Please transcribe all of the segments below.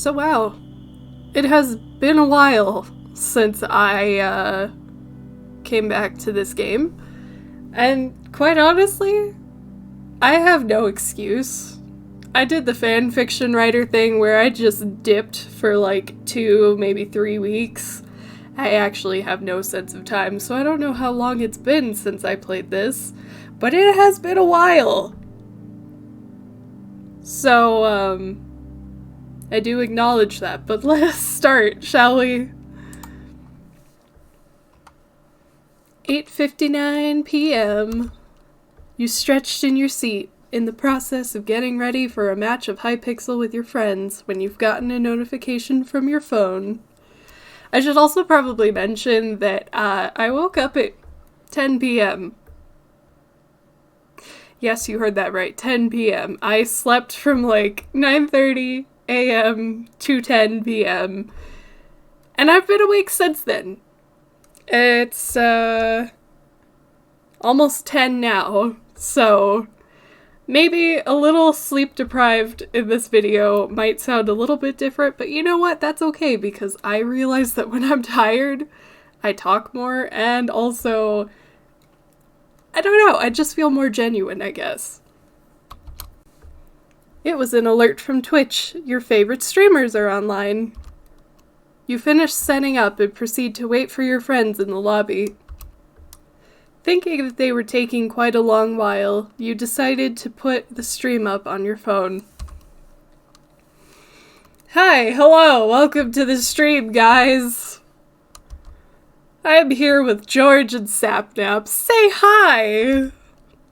So wow, it has been a while since I came back to this game, and quite honestly, I have no excuse. I did the fanfiction writer thing where I just dipped for like 2, maybe 3 weeks. I actually have no sense of time, so I don't know how long it's been since I played this, but it has been a while. So, I do acknowledge that, but let us start, shall we? 8:59 p.m. You stretched in your seat, in the process of getting ready for a match of Hypixel with your friends, when you've gotten a notification from your phone. I should also probably mention that I woke up at 10 p.m. Yes, you heard that right, 10 p.m. I slept from like 9:30 a.m. to 10 p.m. And I've been awake since then. It's almost 10 now, so maybe a little sleep deprived in this video might sound a little bit different, but you know what? That's okay, because I realize that when I'm tired, I talk more, and also, I don't know, I just feel more genuine, I guess. It was an alert from Twitch. Your favorite streamers are online. You finish setting up and proceed to wait for your friends in the lobby. Thinking that they were taking quite a long while, you decided to put the stream up on your phone. Hi, hello, welcome to the stream, guys. I'm here with George and Snapnap. Say hi!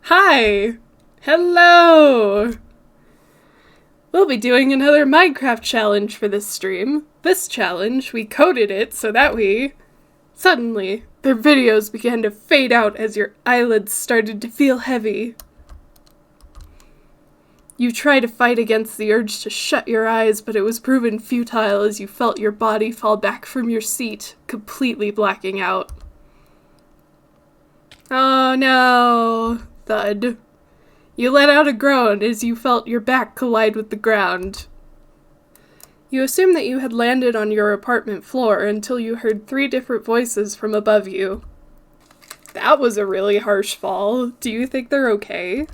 Hi! Hello! We'll be doing another Minecraft challenge for this stream. This challenge, we coded it so that Suddenly, their videos began to fade out as your eyelids started to feel heavy. You tried to fight against the urge to shut your eyes, but it was proven futile as you felt your body fall back from your seat, completely blacking out. Oh no! Thud. You let out a groan as you felt your back collide with the ground. You assumed that you had landed on your apartment floor until you heard 3 different voices from above you. That was a really harsh fall. Do you think they're okay?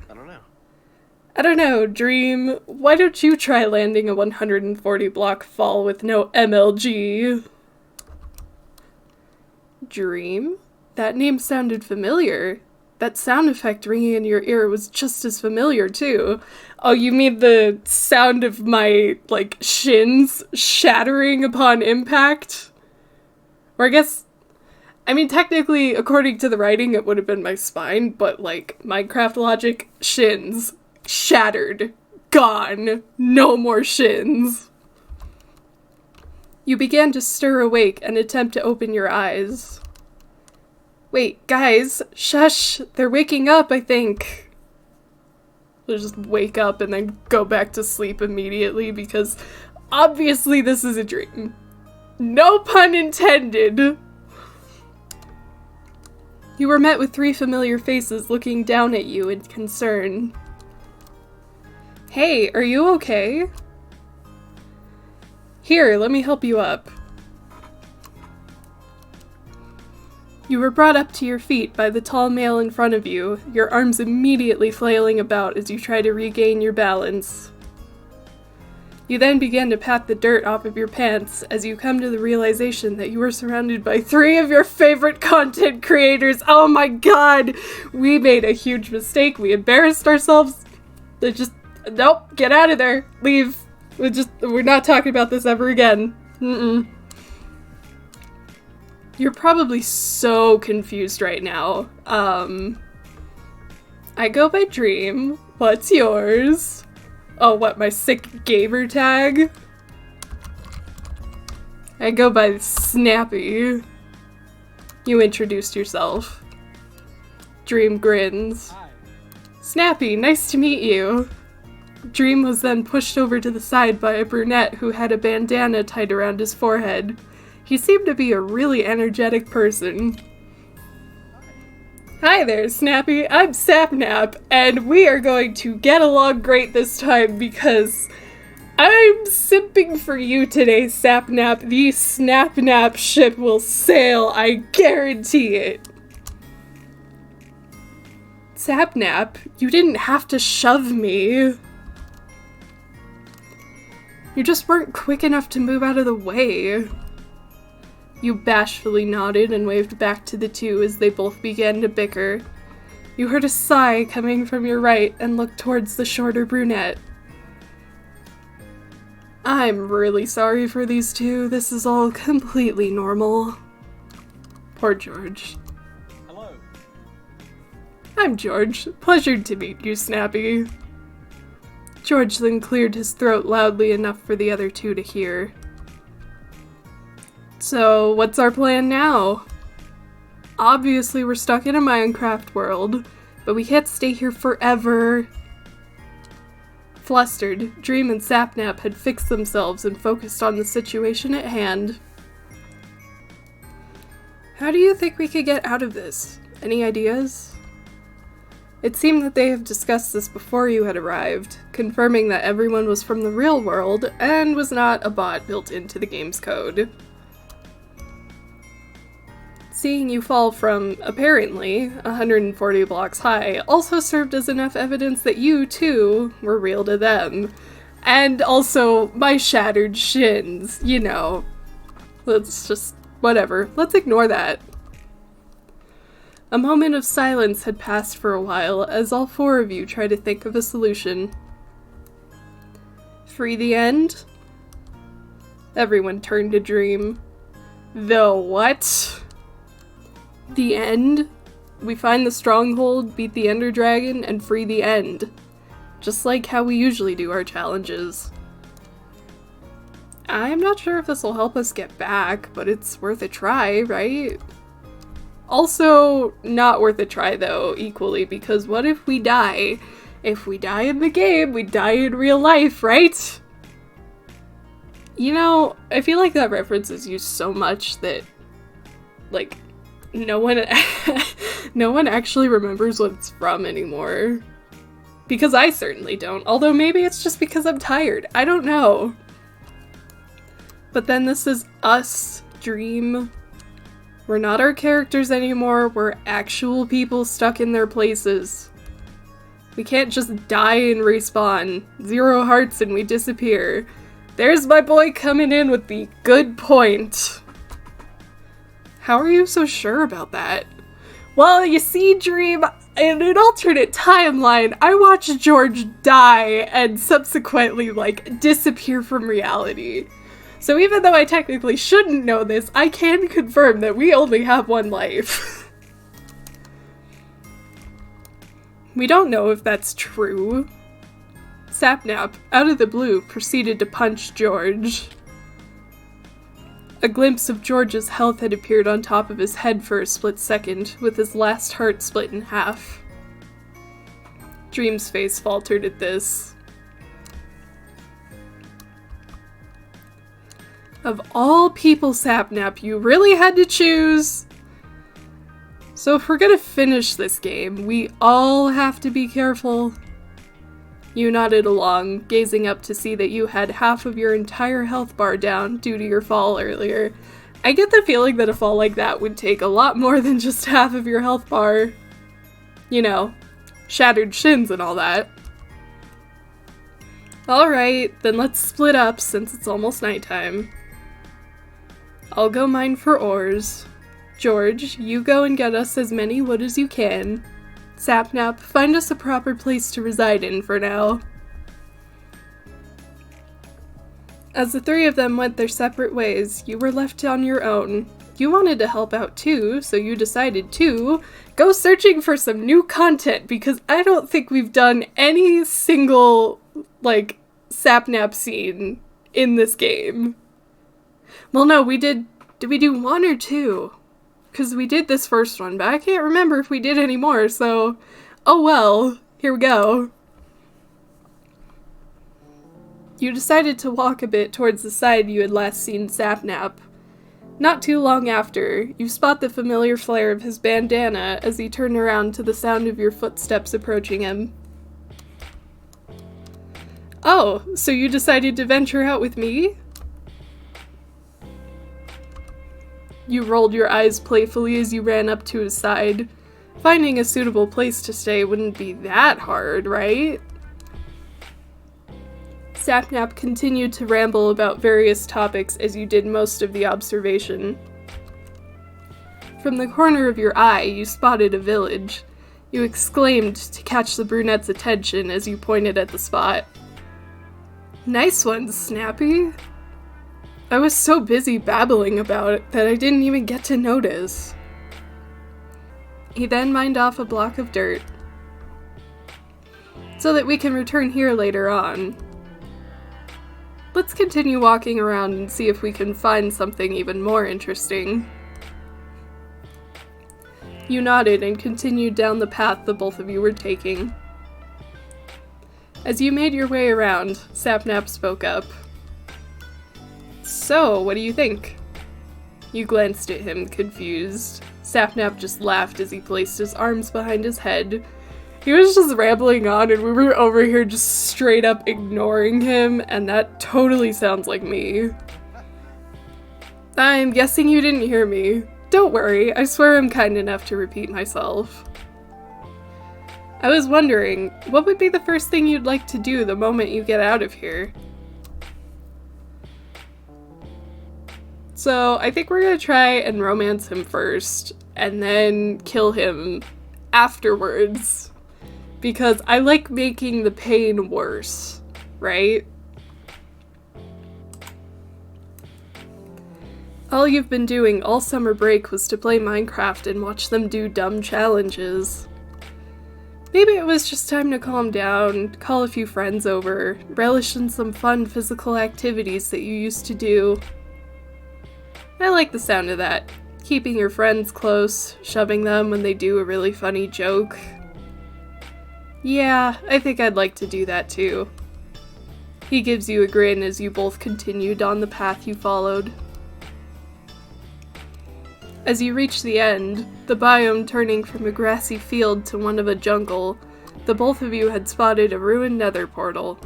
I don't know, Dream. Why don't you try landing a 140 block fall with no MLG? Dream? That name sounded familiar. That sound effect ringing in your ear was just as familiar, too. Oh, you mean the sound of my, like, shins shattering upon impact? Or I mean, technically, according to the writing, it would have been my spine, but, like, Minecraft logic, shins. Shattered. Gone. No more shins. You began to stir awake and attempt to open your eyes. Wait, guys, shush, they're waking up, I think. They'll just wake up and then go back to sleep immediately because obviously this is a dream. No pun intended. You were met with 3 familiar faces looking down at you in concern. Hey, are you okay? Here, let me help you up. You were brought up to your feet by the tall male in front of you, your arms immediately flailing about as you try to regain your balance. You then began to pat the dirt off of your pants as you come to the realization that you were surrounded by 3 of your favorite content creators. Oh my god! We made a huge mistake. We embarrassed ourselves. Nope, get out of there. Leave. We're not talking about this ever again. You're probably so confused right now. I go by Dream. What's yours? Oh, what, my sick gamer tag? I go by Snappy. You introduced yourself. Dream grins. Hi. Snappy, nice to meet you. Dream was then pushed over to the side by a brunette who had a bandana tied around his forehead. He seemed to be a really energetic person. Hi there, Snappy. I'm Snapnap, and we are going to get along great this time because I'm simping for you today, Snapnap. The Snapnap ship will sail, I guarantee it. Snapnap, you didn't have to shove me. You just weren't quick enough to move out of the way. You bashfully nodded and waved back to the two as they both began to bicker. You heard a sigh coming from your right and looked towards the shorter brunette. I'm really sorry for these two. This is all completely normal. Poor George. Hello. I'm George. Pleasured to meet you, Snappy. George then cleared his throat loudly enough for the other two to hear. So, what's our plan now? Obviously, we're stuck in a Minecraft world, but we can't stay here forever. Flustered, Dream and Snapnap had fixed themselves and focused on the situation at hand. How do you think we could get out of this? Any ideas? It seemed that they have discussed this before you had arrived, confirming that everyone was from the real world and was not a bot built into the game's code. Seeing you fall from, apparently, 140 blocks high also served as enough evidence that you, too, were real to them. And also, my shattered shins, you know. Let's just, whatever, let's ignore that. A moment of silence had passed for a while as all four of you tried to think of a solution. Free the end? Everyone turned to Dream. The what? The end? We find the stronghold, beat the Ender Dragon, and free the end. Just like how we usually do our challenges. I'm not sure if this will help us get back, but it's worth a try, right? Also, not worth a try though, equally, because what if we die? If we die in the game, we die in real life, right? You know, I feel like that reference is used so much that, like, no one actually remembers what it's from anymore. Because I certainly don't, although maybe it's just because I'm tired. I don't know. But then this is us, Dream. We're not our characters anymore, we're actual people stuck in their places. We can't just die and respawn. 0 hearts and we disappear. There's my boy coming in with the good point. How are you so sure about that? Well, you see, Dream, in an alternate timeline, I watched George die and subsequently, like, disappear from reality. So even though I technically shouldn't know this, I can confirm that we only have one life. We don't know if that's true. Snapnap, out of the blue, proceeded to punch George. A glimpse of George's health had appeared on top of his head for a split second, with his last heart split in half. Dream's face faltered at this. Of all people, Snapnap, you really had to choose. So if we're gonna finish this game, we all have to be careful. You nodded along, gazing up to see that you had half of your entire health bar down due to your fall earlier. I get the feeling that a fall like that would take a lot more than just half of your health bar. You know, shattered shins and all that. Alright, then let's split up since it's almost nighttime. I'll go mine for ores. George, you go and get us as many wood as you can. Snapnap, find us a proper place to reside in for now. As the three of them went their separate ways, you were left on your own. You wanted to help out too, so you decided to go searching for some new content, because I don't think we've done any single, like, Snapnap scene in this game. Well, no, we did we do 1 or 2? Because we did this first one, but I can't remember if we did any more, so oh well, here we go. You decided to walk a bit towards the side you had last seen Snapnap. Not too long after, you spot the familiar flare of his bandana as he turned around to the sound of your footsteps approaching him. Oh, so you decided to venture out with me? You rolled your eyes playfully as you ran up to his side. Finding a suitable place to stay wouldn't be that hard, right? Snapnap continued to ramble about various topics as you did most of the observation. From the corner of your eye, you spotted a village. You exclaimed to catch the brunette's attention as you pointed at the spot. Nice one, Snappy. I was so busy babbling about it that I didn't even get to notice. He then mined off a block of dirt, so that we can return here later on. Let's continue walking around and see if we can find something even more interesting. You nodded and continued down the path the both of you were taking. As you made your way around, Snapnap spoke up. So, what do you think? You glanced at him, confused. Snapnap just laughed as he placed his arms behind his head. He was just rambling on and we were over here just straight up ignoring him, and that totally sounds like me. I'm guessing you didn't hear me. Don't worry, I swear I'm kind enough to repeat myself. I was wondering, what would be the first thing you'd like to do the moment you get out of here? So, I think we're gonna try and romance him first, and then kill him afterwards. Because I like making the pain worse, right? All you've been doing all summer break was to play Minecraft and watch them do dumb challenges. Maybe it was just time to calm down, call a few friends over, relish in some fun physical activities that you used to do. I like the sound of that. Keeping your friends close, shoving them when they do a really funny joke. Yeah, I think I'd like to do that too. He gives you a grin as you both continued on the path you followed. As you reach the end, the biome turning from a grassy field to one of a jungle, the both of you had spotted a ruined nether portal.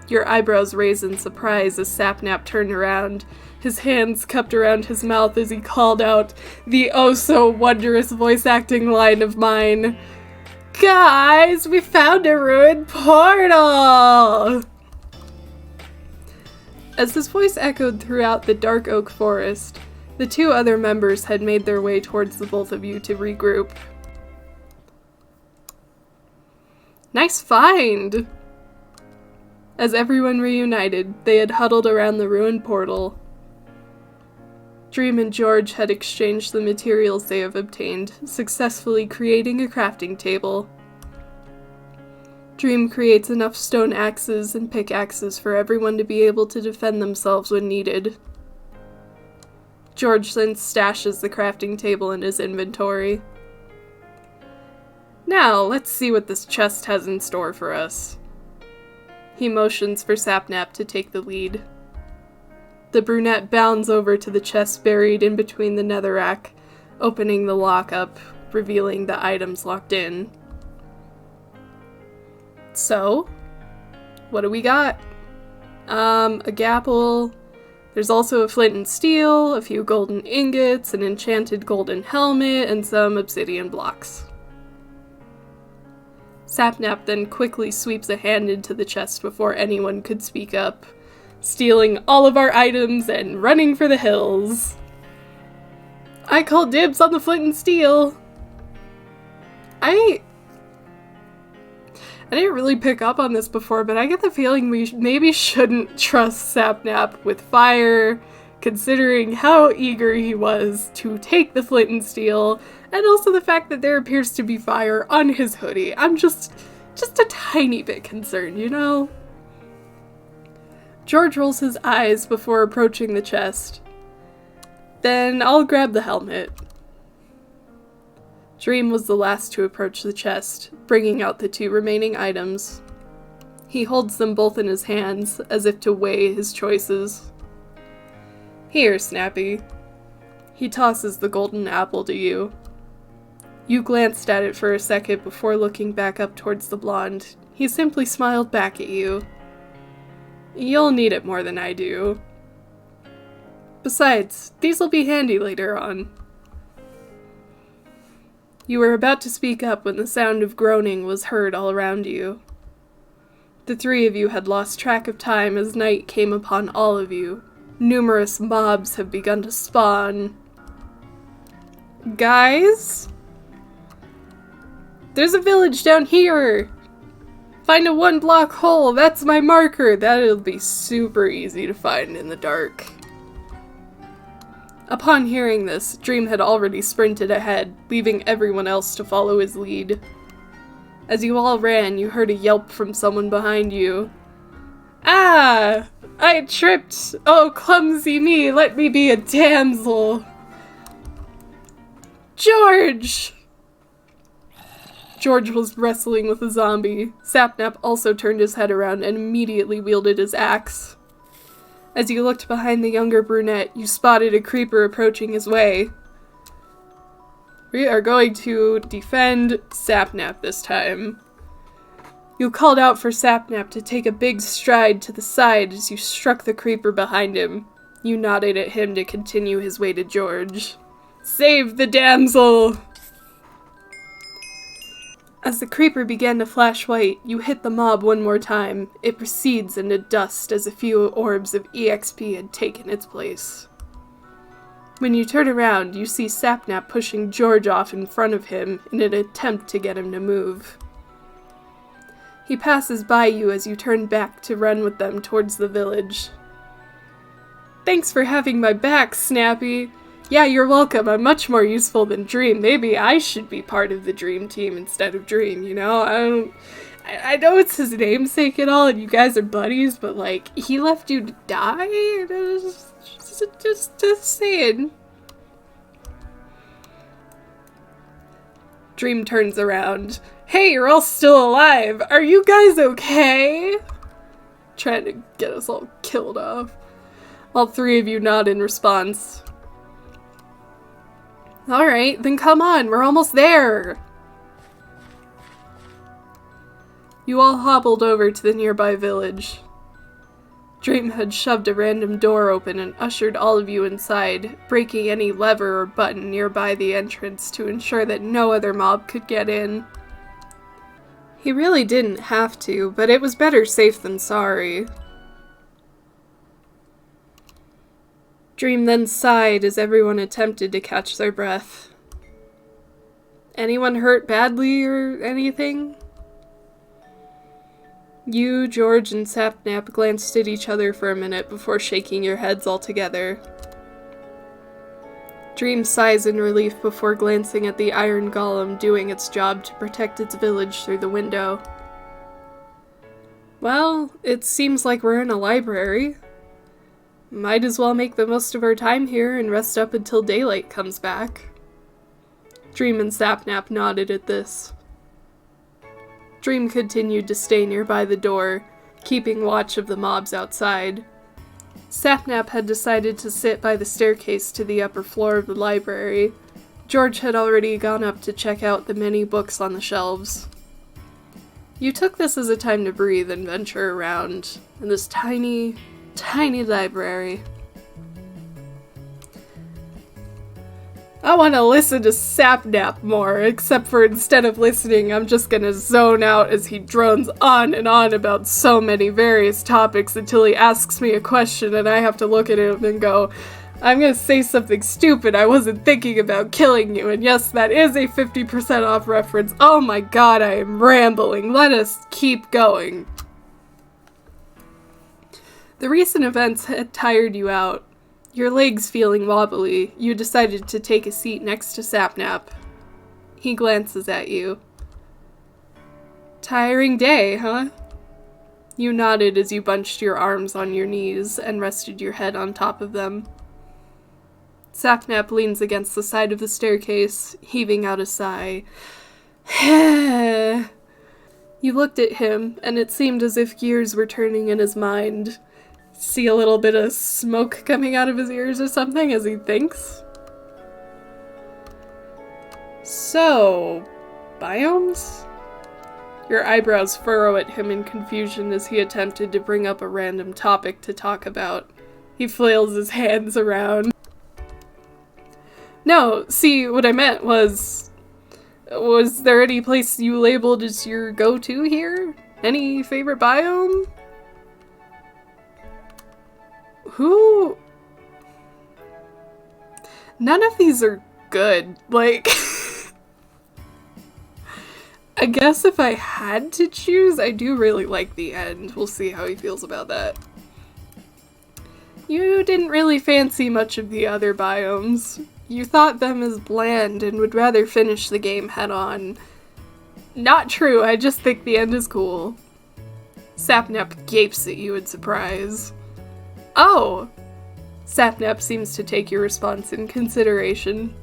Your eyebrows raised in surprise as Snapnap turned around, his hands cupped around his mouth as he called out the oh-so-wondrous voice-acting line of mine. Guys, we found a ruined portal! As his voice echoed throughout the dark oak forest, the two other members had made their way towards the both of you to regroup. Nice find! As everyone reunited, they had huddled around the ruined portal. Dream and George had exchanged the materials they have obtained, successfully creating a crafting table. Dream creates enough stone axes and pickaxes for everyone to be able to defend themselves when needed. George then stashes the crafting table in his inventory. Now, let's see what this chest has in store for us. He motions for Snapnap to take the lead. The brunette bounds over to the chest buried in between the netherrack, opening the lock up, revealing the items locked in. So, what do we got? A gapple. There's also a flint and steel, a few golden ingots, an enchanted golden helmet, and some obsidian blocks. Snapnap then quickly sweeps a hand into the chest before anyone could speak up, stealing all of our items and running for the hills. I call dibs on the flint and steel. I didn't really pick up on this before, but I get the feeling we maybe shouldn't trust Snapnap with fire, considering how eager he was to take the flint and steel, and also the fact that there appears to be fire on his hoodie. I'm just a tiny bit concerned, you know? George rolls his eyes before approaching the chest. Then I'll grab the helmet. Dream was the last to approach the chest, bringing out the two remaining items. He holds them both in his hands, as if to weigh his choices. Here, Snappy. He tosses the golden apple to you. You glanced at it for a second before looking back up towards the blonde. He simply smiled back at you. You'll need it more than I do. Besides, these'll be handy later on. You were about to speak up when the sound of groaning was heard all around you. The three of you had lost track of time as night came upon all of you. Numerous mobs have begun to spawn. Guys? There's a village down here! Find a 1-block hole, that's my marker! That'll be super easy to find in the dark. Upon hearing this, Dream had already sprinted ahead, leaving everyone else to follow his lead. As you all ran, you heard a yelp from someone behind you. Ah! I tripped! Oh, clumsy me, let me be a damsel! George! George was wrestling with a zombie. Snapnap also turned his head around and immediately wielded his axe. As you looked behind the younger brunette, you spotted a creeper approaching his way. We are going to defend Snapnap this time. You called out for Snapnap to take a big stride to the side as you struck the creeper behind him. You nodded at him to continue his way to George. Save the damsel! As the creeper began to flash white, you hit the mob one more time. It recedes into dust as a few orbs of EXP had taken its place. When you turn around, you see Snapnap pushing George off in front of him in an attempt to get him to move. He passes by you as you turn back to run with them towards the village. Thanks for having my back, Snappy. Yeah, you're welcome. I'm much more useful than Dream. Maybe I should be part of the Dream team instead of Dream, you know? I know it's his namesake and all, and you guys are buddies, but, like, he left you to die? Just saying. Dream turns around. Hey, you're all still alive. Are you guys okay? Trying to get us all killed off. All three of you nod in response. Alright, then come on, we're almost there! You all hobbled over to the nearby village. Dream had shoved a random door open and ushered all of you inside, breaking any lever or button nearby the entrance to ensure that no other mob could get in. He really didn't have to, but it was better safe than sorry. Dream then sighed as everyone attempted to catch their breath. Anyone hurt badly or anything? You, George, and Snapnap glanced at each other for a minute before shaking your heads all together. Dream sighs in relief before glancing at the iron golem doing its job to protect its village through the window. Well, it seems like we're in a library. Might as well make the most of our time here and rest up until daylight comes back. Dream and Snapnap nodded at this. Dream continued to stay nearby the door, keeping watch of the mobs outside. Snapnap had decided to sit by the staircase to the upper floor of the library. George had already gone up to check out the many books on the shelves. You took this as a time to breathe and venture around in this tiny library. I want to listen to Snapnap more, except for instead of listening, I'm just gonna zone out as he drones on and on about so many various topics until he asks me a question and I have to look at him and go, I'm gonna say something stupid, I wasn't thinking about killing you, and yes, that is a 50% off reference. Oh my god, I am rambling. Let us keep going. The recent events had tired you out. Your legs feeling wobbly, you decided to take a seat next to Snapnap. He glances at you. Tiring day, huh? You nodded as you bunched your arms on your knees and rested your head on top of them. Snapnap leans against the side of the staircase, heaving out a sigh. You looked at him, and it seemed as if gears were turning in his mind. See a little bit of smoke coming out of his ears or something as he thinks. So, biomes? Your eyebrows furrow at him in confusion as he attempted to bring up a random topic to talk about. He flails his hands around. No, see, what I meant was there any place you labeled as your go-to here? Any favorite biome? Who? None of these are good. Like, I guess if I had to choose, I do really like the end. We'll see how he feels about that. You didn't really fancy much of the other biomes. You thought them as bland and would rather finish the game head-on. Not true, I just think the end is cool. Snapnap gapes at you in surprise. Oh! Snapnap seems to take your response in consideration.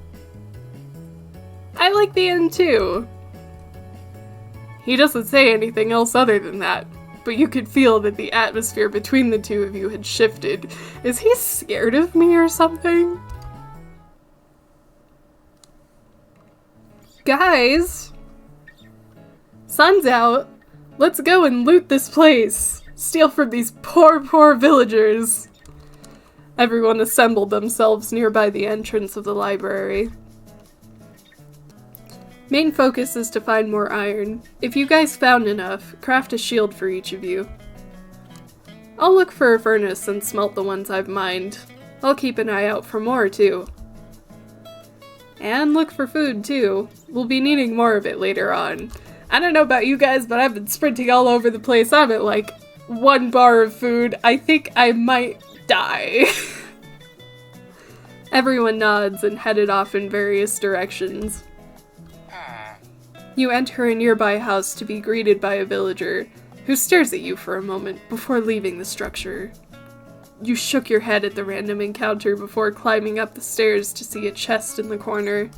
I like the end too. He doesn't say anything else other than that, but you could feel that the atmosphere between the two of you had shifted. Is he scared of me or something? Guys! Sun's out. Let's go and loot this place. Steal from these poor villagers. Everyone assembled themselves nearby the entrance of the library. Main focus is to find more iron. If you guys found enough, craft a shield for each of you. I'll look for a furnace and smelt the ones I've mined. I'll keep an eye out for more too. And look for food too. We'll be needing more of it later on. I don't know about you guys, but I've been sprinting all over the place. I'm at like 1 bar of food. I think I might die. Everyone nods and headed off in various directions. You enter a nearby house to be greeted by a villager, who stares at you for a moment before leaving the structure. You shook your head at the random encounter before climbing up the stairs to see a chest in the corner.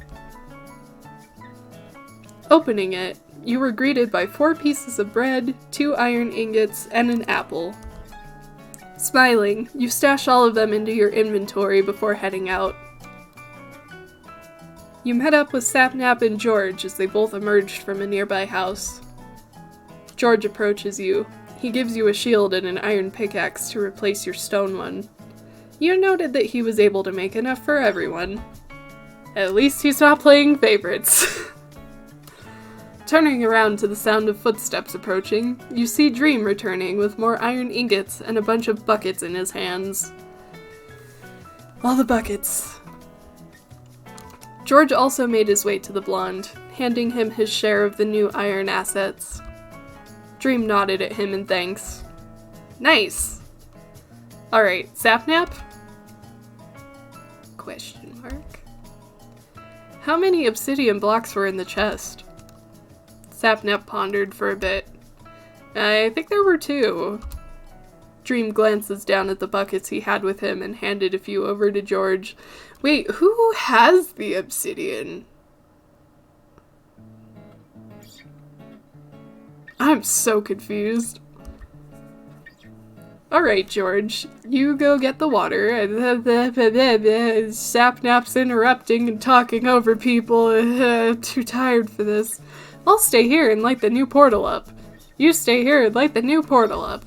Opening it, you were greeted by 4 pieces of bread, 2 iron ingots, and an apple. Smiling, you stash all of them into your inventory before heading out. You met up with Snapnap and George as they both emerged from a nearby house. George approaches you. He gives you a shield and an iron pickaxe to replace your stone one. You noted that he was able to make enough for everyone. At least he's not playing favorites. Turning around to the sound of footsteps approaching, you see Dream returning with more iron ingots and a bunch of buckets in his hands. All the buckets. George also made his way to the blonde, handing him his share of the new iron assets. Dream nodded at him in thanks. Nice! Alright, Snapnap? Question mark. How many obsidian blocks were in the chest? Snapnap pondered for a bit. I think there were 2. Dream glances down at the buckets he had with him and handed a few over to George. Wait, who has the obsidian? I'm so confused. Alright, George, you go get the water. Snapnap's interrupting and talking over people. Too tired for this. I'll stay here and light the new portal up. You stay here and light the new portal up.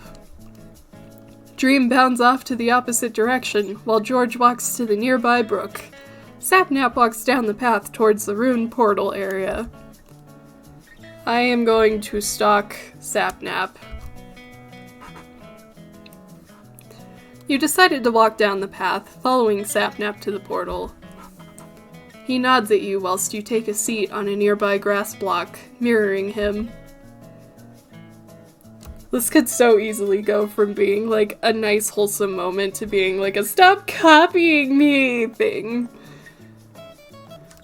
Dream bounds off to the opposite direction, while George walks to the nearby brook. Snapnap walks down the path towards the ruined portal area. I am going to stalk Snapnap. You decided to walk down the path, following Snapnap to the portal. He nods at you whilst you take a seat on a nearby grass block, mirroring him. This could so easily go from being like a nice wholesome moment to being like a stop copying me thing.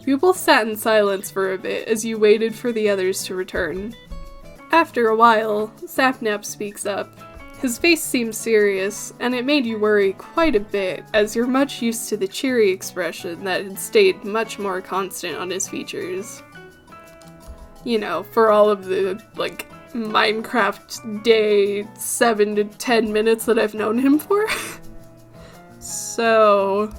You both sat in silence for a bit as you waited for the others to return. After a while, Snapnap speaks up. His face seemed serious, and it made you worry quite a bit, as you're much used to the cheery expression that had stayed much more constant on his features. You know, for all of the, like, Minecraft day 7 to 10 minutes that I've known him for. So,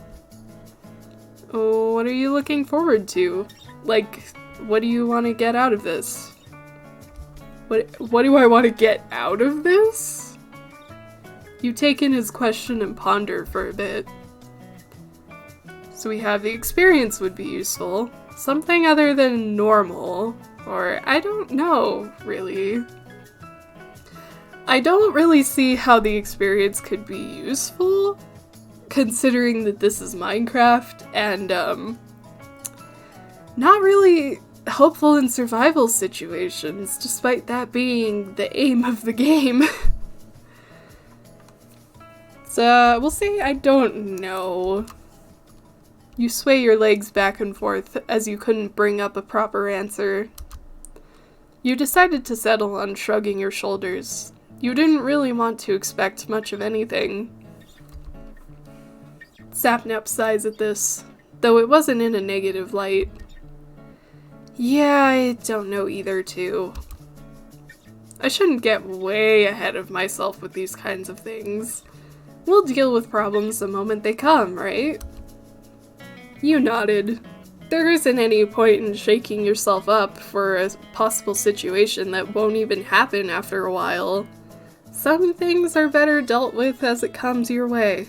what are you looking forward to? Like, what do you want to get out of this? What do I want to get out of this? You take in his question and ponder for a bit. So we have the experience would be useful. Something other than normal. Or, I don't know, really. I don't really see how the experience could be useful, considering that this is Minecraft, and, not really helpful in survival situations, despite that being the aim of the game. So, we'll see, I don't know. You sway your legs back and forth as you couldn't bring up a proper answer. You decided to settle on shrugging your shoulders. You didn't really want to expect much of anything. Snapnap sighs at this, though it wasn't in a negative light. Yeah, I don't know either, too. I shouldn't get way ahead of myself with these kinds of things. We'll deal with problems the moment they come, right? You nodded. There isn't any point in shaking yourself up for a possible situation that won't even happen after a while. Some things are better dealt with as it comes your way.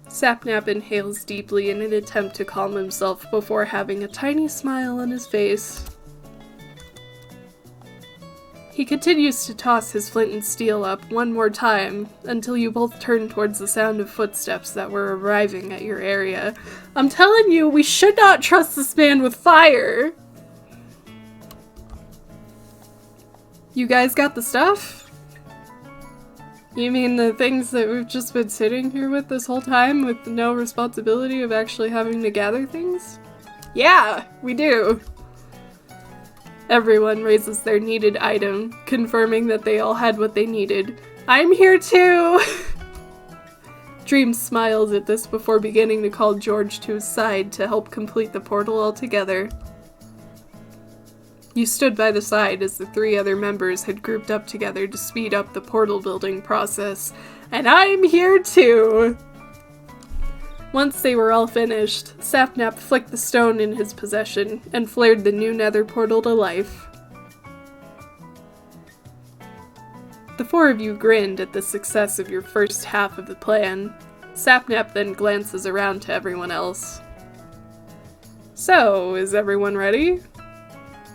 Snapnap inhales deeply in an attempt to calm himself before having a tiny smile on his face. He continues to toss his flint and steel up one more time, until you both turn towards the sound of footsteps that were arriving at your area. I'm telling you, we should not trust this man with fire! You guys got the stuff? You mean the things that we've just been sitting here with this whole time, with no responsibility of actually having to gather things? Yeah, we do! Everyone raises their needed item, confirming that they all had what they needed. I'm here too! Dream smiles at this before beginning to call George to his side to help complete the portal altogether. You stood by the side as the 3 other members had grouped up together to speed up the portal building process. And I'm here too! Once they were all finished, Snapnap flicked the stone in his possession and flared the new nether portal to life. The 4 of you grinned at the success of your first half of the plan. Snapnap then glances around to everyone else. So, is everyone ready?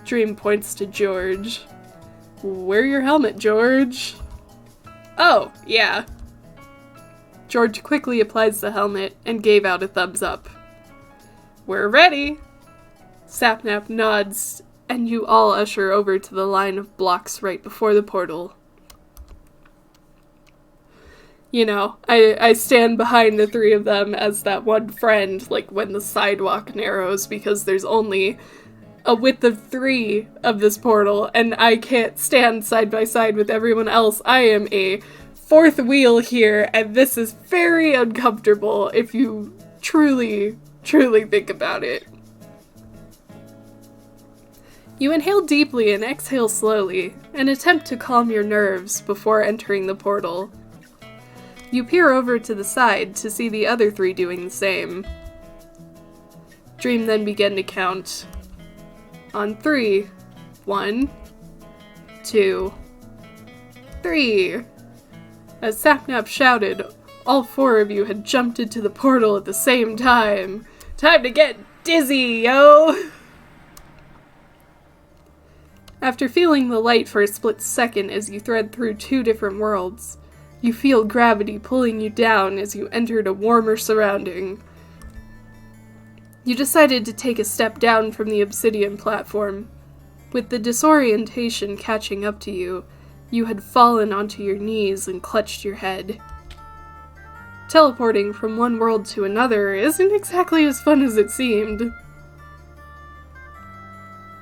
Dream points to George. Wear your helmet, George. Oh, yeah. George quickly applies the helmet and gave out a thumbs up. We're ready! Snapnap nods, and you all usher over to the line of blocks right before the portal. You know, I stand behind the 3 of them as that one friend, like when the sidewalk narrows, because there's only a width of 3 of this portal, and I can't stand side by side with everyone else. I am a 4th wheel here, and this is very uncomfortable if you truly, truly think about it. You inhale deeply and exhale slowly, an attempt to calm your nerves before entering the portal. You peer over to the side to see the other 3 doing the same. Dream then began to count. On 3. 1, 2, 3. As Snapnap shouted, all 4 of you had jumped into the portal at the same time. Time to get dizzy, yo! After feeling the light for a split second as you thread through 2 different worlds, you feel gravity pulling you down as you entered a warmer surrounding. You decided to take a step down from the obsidian platform. With the disorientation catching up to you, you had fallen onto your knees and clutched your head. Teleporting from one world to another isn't exactly as fun as it seemed.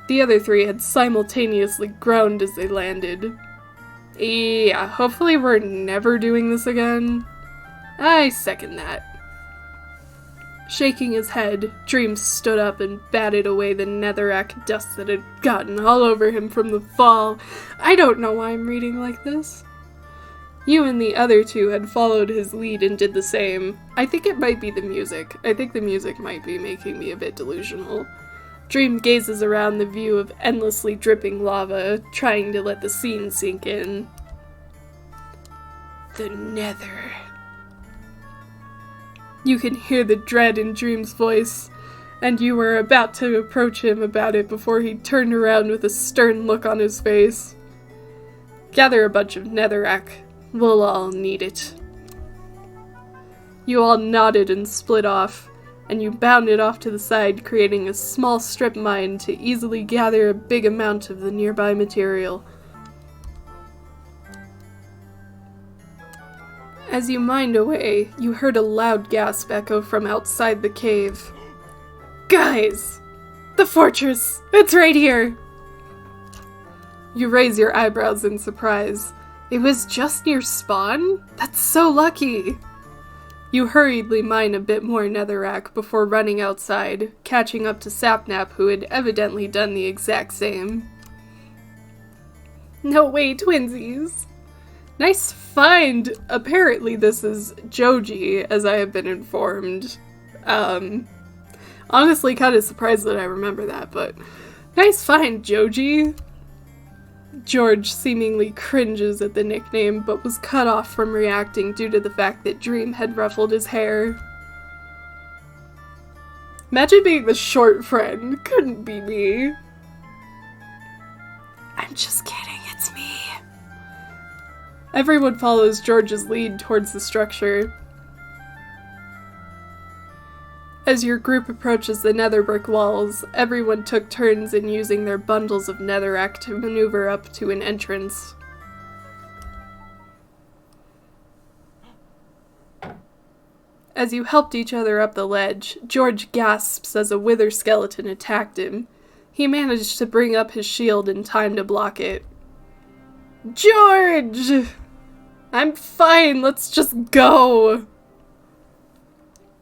The other 3 had simultaneously groaned as they landed. Yeah, hopefully we're never doing this again. I second that. Shaking his head, Dream stood up and batted away the netherrack dust that had gotten all over him from the fall. I don't know why I'm reading like this. You and the other 2 had followed his lead and did the same. I think it might be the music. I think the music might be making me a bit delusional. Dream gazes around the view of endlessly dripping lava, trying to let the scene sink in. The Nether. You can hear the dread in Dream's voice, and you were about to approach him about it before he turned around with a stern look on his face. Gather a bunch of netherrack. We'll all need it. You all nodded and split off, and you bounded off to the side, creating a small strip mine to easily gather a big amount of the nearby material. As you mined away, you heard a loud gasp echo from outside the cave. Guys! The fortress! It's right here! You raise your eyebrows in surprise. It was just near spawn? That's so lucky! You hurriedly mine a bit more netherrack before running outside, catching up to Snapnap, who had evidently done the exact same. No way, twinsies! Nice find! Apparently this is Joji, as I have been informed. Honestly kind of surprised that I remember that, but nice find, Joji! George seemingly cringes at the nickname, but was cut off from reacting due to the fact that Dream had ruffled his hair. Imagine being the short friend. Couldn't be me. I'm just kidding, it's me. Everyone follows George's lead towards the structure. As your group approaches the nether brick walls, everyone took turns in using their bundles of netherrack to maneuver up to an entrance. As you helped each other up the ledge, George gasps as a wither skeleton attacked him. He managed to bring up his shield in time to block it. George! I'm fine, let's just go!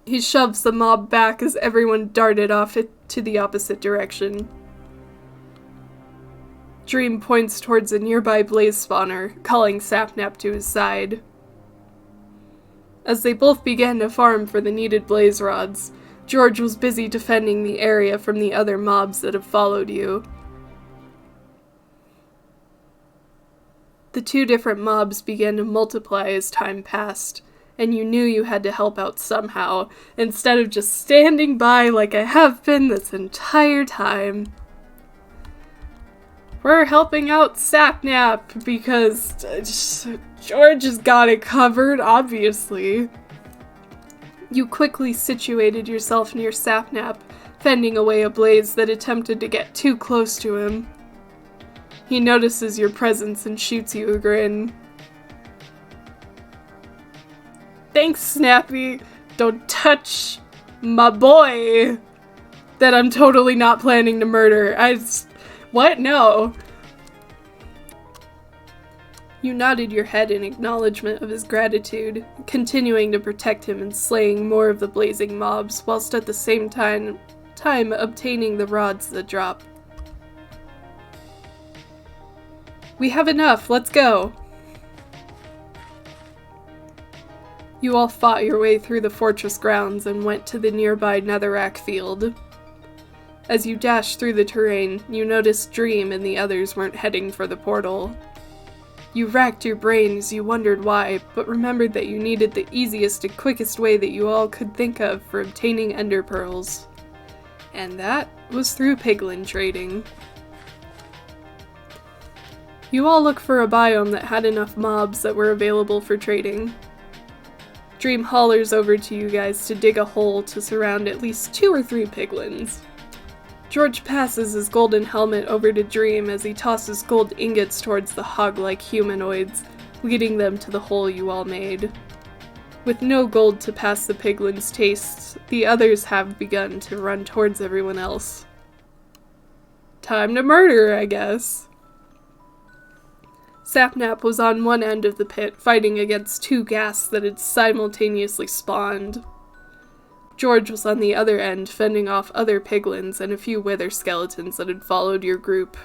He shoves the mob back as everyone darted off to the opposite direction. Dream points towards a nearby blaze spawner, calling Snapnap to his side. As they both began to farm for the needed blaze rods, George was busy defending the area from the other mobs that have followed you. The two different mobs began to multiply as time passed, and you knew you had to help out somehow, instead of just standing by like I have been this entire time. We're helping out Snapnap because George has got it covered, obviously. You quickly situated yourself near Snapnap, fending away a blaze that attempted to get too close to him. He notices your presence and shoots you a grin. Thanks, Snappy. Don't touch my boy that I'm totally not planning to murder. What? No. You nodded your head in acknowledgement of his gratitude, continuing to protect him and slaying more of the blazing mobs, whilst at the same time obtaining the rods that drop. We have enough, let's go! You all fought your way through the fortress grounds and went to the nearby netherrack field. As you dashed through the terrain, you noticed Dream and the others weren't heading for the portal. You racked your brain as you wondered why, but remembered that you needed the easiest and quickest way that you all could think of for obtaining ender pearls. And that was through piglin trading. You all looked for a biome that had enough mobs that were available for trading. Dream hollers over to you guys to dig a hole to surround at least 2 or 3 piglins. George passes his golden helmet over to Dream as he tosses gold ingots towards the hog-like humanoids, leading them to the hole you all made. With no gold to pass the piglins' tastes, the others have begun to run towards everyone else. Time to murder, I guess. Snapnap was on one end of the pit, fighting against 2 ghasts that had simultaneously spawned. George was on the other end, fending off other piglins and a few wither skeletons that had followed your group.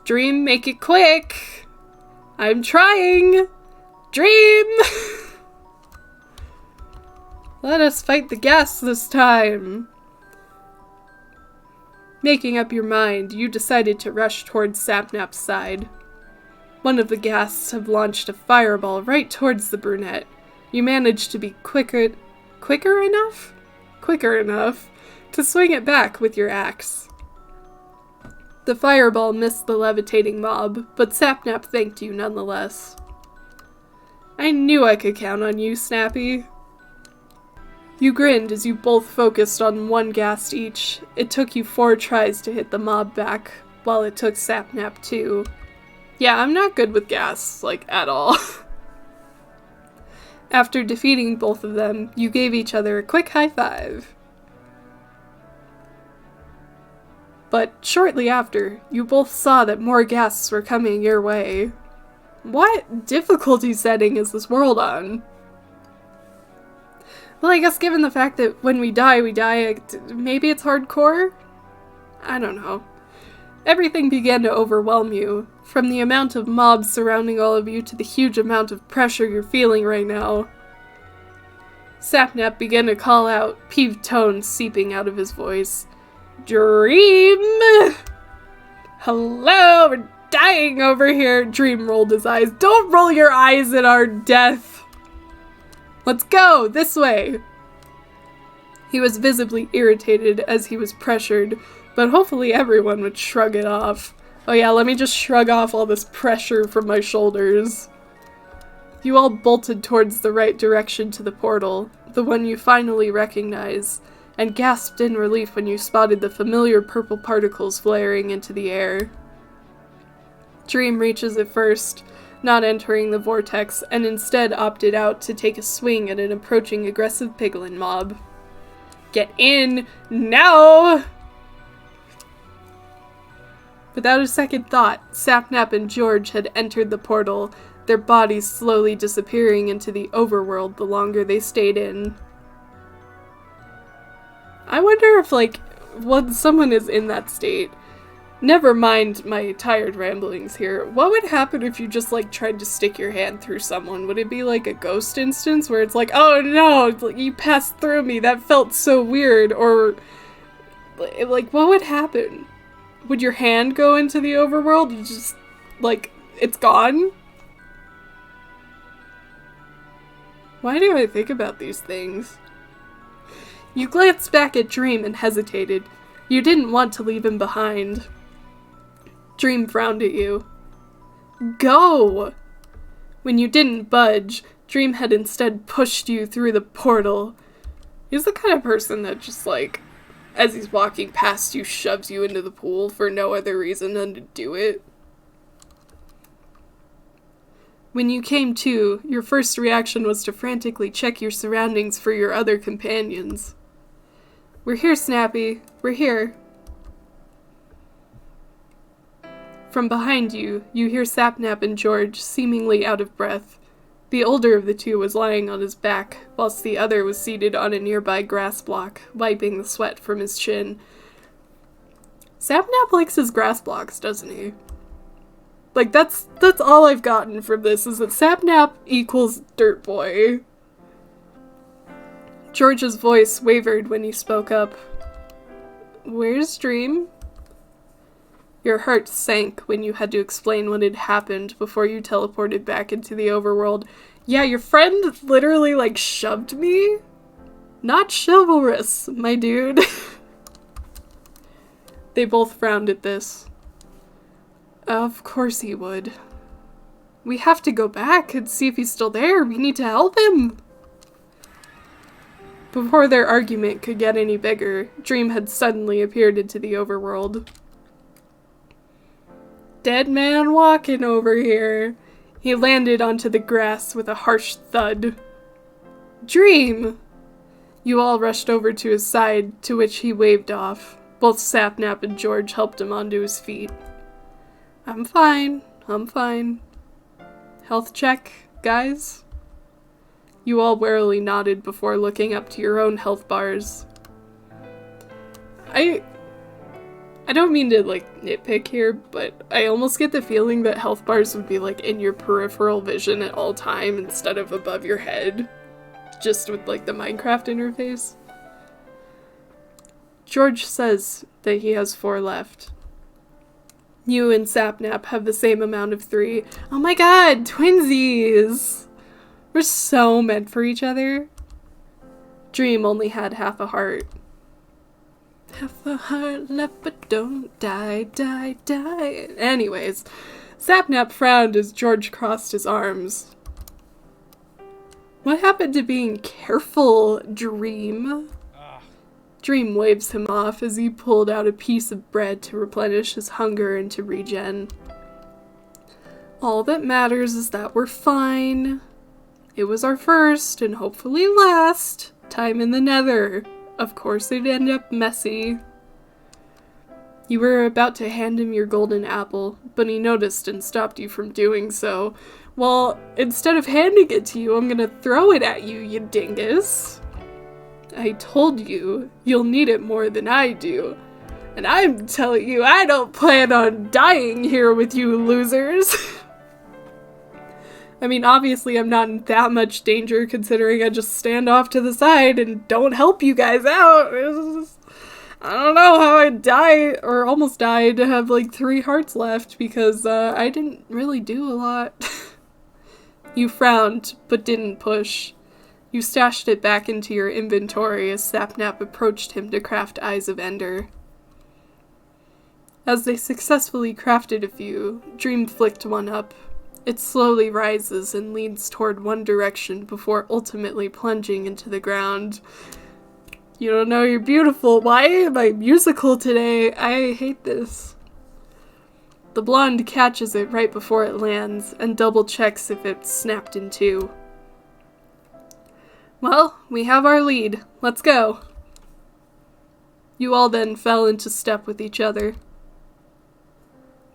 Dream, make it quick! I'm trying! Dream! Let us fight the ghasts this time! Making up your mind, you decided to rush towards Snapnap's side. One of the ghasts have launched a fireball right towards the brunette. You managed to be quicker enough to swing it back with your axe. The fireball missed the levitating mob, but Snapnap thanked you nonetheless. I knew I could count on you, Snappy. You grinned as you both focused on one ghast each. It took you 4 tries to hit the mob back, while it took Snapnap 2. Yeah, I'm not good with ghasts, at all. After defeating both of them, you gave each other a quick high five. But shortly after, you both saw that more ghasts were coming your way. What difficulty setting is this world on? Well, I guess given the fact that when we die, maybe it's hardcore? I don't know. Everything began to overwhelm you, from the amount of mobs surrounding all of you to the huge amount of pressure you're feeling right now. Snapnap began to call out, peeved tones seeping out of his voice. Dream! Hello, we're dying over here. Dream rolled his eyes. Don't roll your eyes at our death. Let's go, this way. He was visibly irritated as he was pressured, but hopefully everyone would shrug it off. Oh yeah, let me just shrug off all this pressure from my shoulders. You all bolted towards the right direction to the portal, the one you finally recognize, and gasped in relief when you spotted the familiar purple particles flaring into the air. Dream reaches it first, not entering the vortex, and instead opted out to take a swing at an approaching aggressive piglin mob. Get in, now! Without a second thought, Snapnap and George had entered the portal, their bodies slowly disappearing into the overworld the longer they stayed in. I wonder if, when someone is in that state, never mind my tired ramblings here, what would happen if you just, tried to stick your hand through someone? Would it be like a ghost instance where it's oh no, you passed through me, that felt so weird? Or, what would happen? Would your hand go into the overworld and just, it's gone? Why do I think about these things? You glanced back at Dream and hesitated. You didn't want to leave him behind. Dream frowned at you. Go! When you didn't budge, Dream had instead pushed you through the portal. He's the kind of person that just, as he's walking past you, shoves you into the pool for no other reason than to do it. When you came to, your first reaction was to frantically check your surroundings for your other companions. We're here, Snappy. We're here. From behind you, you hear Snapnap and George, seemingly out of breath. The older of the two was lying on his back, whilst the other was seated on a nearby grass block, wiping the sweat from his chin. Snapnap likes his grass blocks, doesn't he? That's all I've gotten from this, is that Snapnap equals Dirt Boy. George's voice wavered when he spoke up. Where's Dream? Your heart sank when you had to explain what had happened before you teleported back into the overworld. Yeah, your friend literally, shoved me? Not chivalrous, my dude. They both frowned at this. Of course he would. We have to go back and see if he's still there. We need to help him. Before their argument could get any bigger, Dream had suddenly appeared into the overworld. Dead man walking over here. He landed onto the grass with a harsh thud. Dream! You all rushed over to his side, to which he waved off. Both Snapnap and George helped him onto his feet. I'm fine. Health check, guys? You all warily nodded before looking up to your own health bars. I don't mean to, nitpick here, but I almost get the feeling that health bars would be, in your peripheral vision at all time instead of above your head. Just with, the Minecraft interface. George says that he has 4 left. You and Snapnap have the same amount of 3. Oh my god, twinsies! We're so meant for each other. Dream only had half a heart. Half a heart left, but don't die, die, die. Anyways, Snapnap frowned as George crossed his arms. What happened to being careful, Dream? Dream waves him off as he pulled out a piece of bread to replenish his hunger and to regen. All that matters is that we're fine. It was our first, and hopefully last, time in the Nether. Of course it'd end up messy. You were about to hand him your golden apple, but he noticed and stopped you from doing so. Well, instead of handing it to you, I'm gonna throw it at you, you dingus. I told you, you'll need it more than I do. And I'm telling you, I don't plan on dying here with you losers. I mean, obviously I'm not in that much danger considering I just stand off to the side and don't help you guys out. I don't know how I died, or almost died, to have like 3 hearts left because I didn't really do a lot. You frowned, but didn't push. You stashed it back into your inventory as Snapnap approached him to craft Eyes of Ender. As they successfully crafted a few, Dream flicked one up. It slowly rises and leads toward one direction before ultimately plunging into the ground. You don't know you're beautiful. Why am I musical today? I hate this. The blonde catches it right before it lands and double checks if it's snapped in 2. Well, we have our lead. Let's go. You all then fell into step with each other.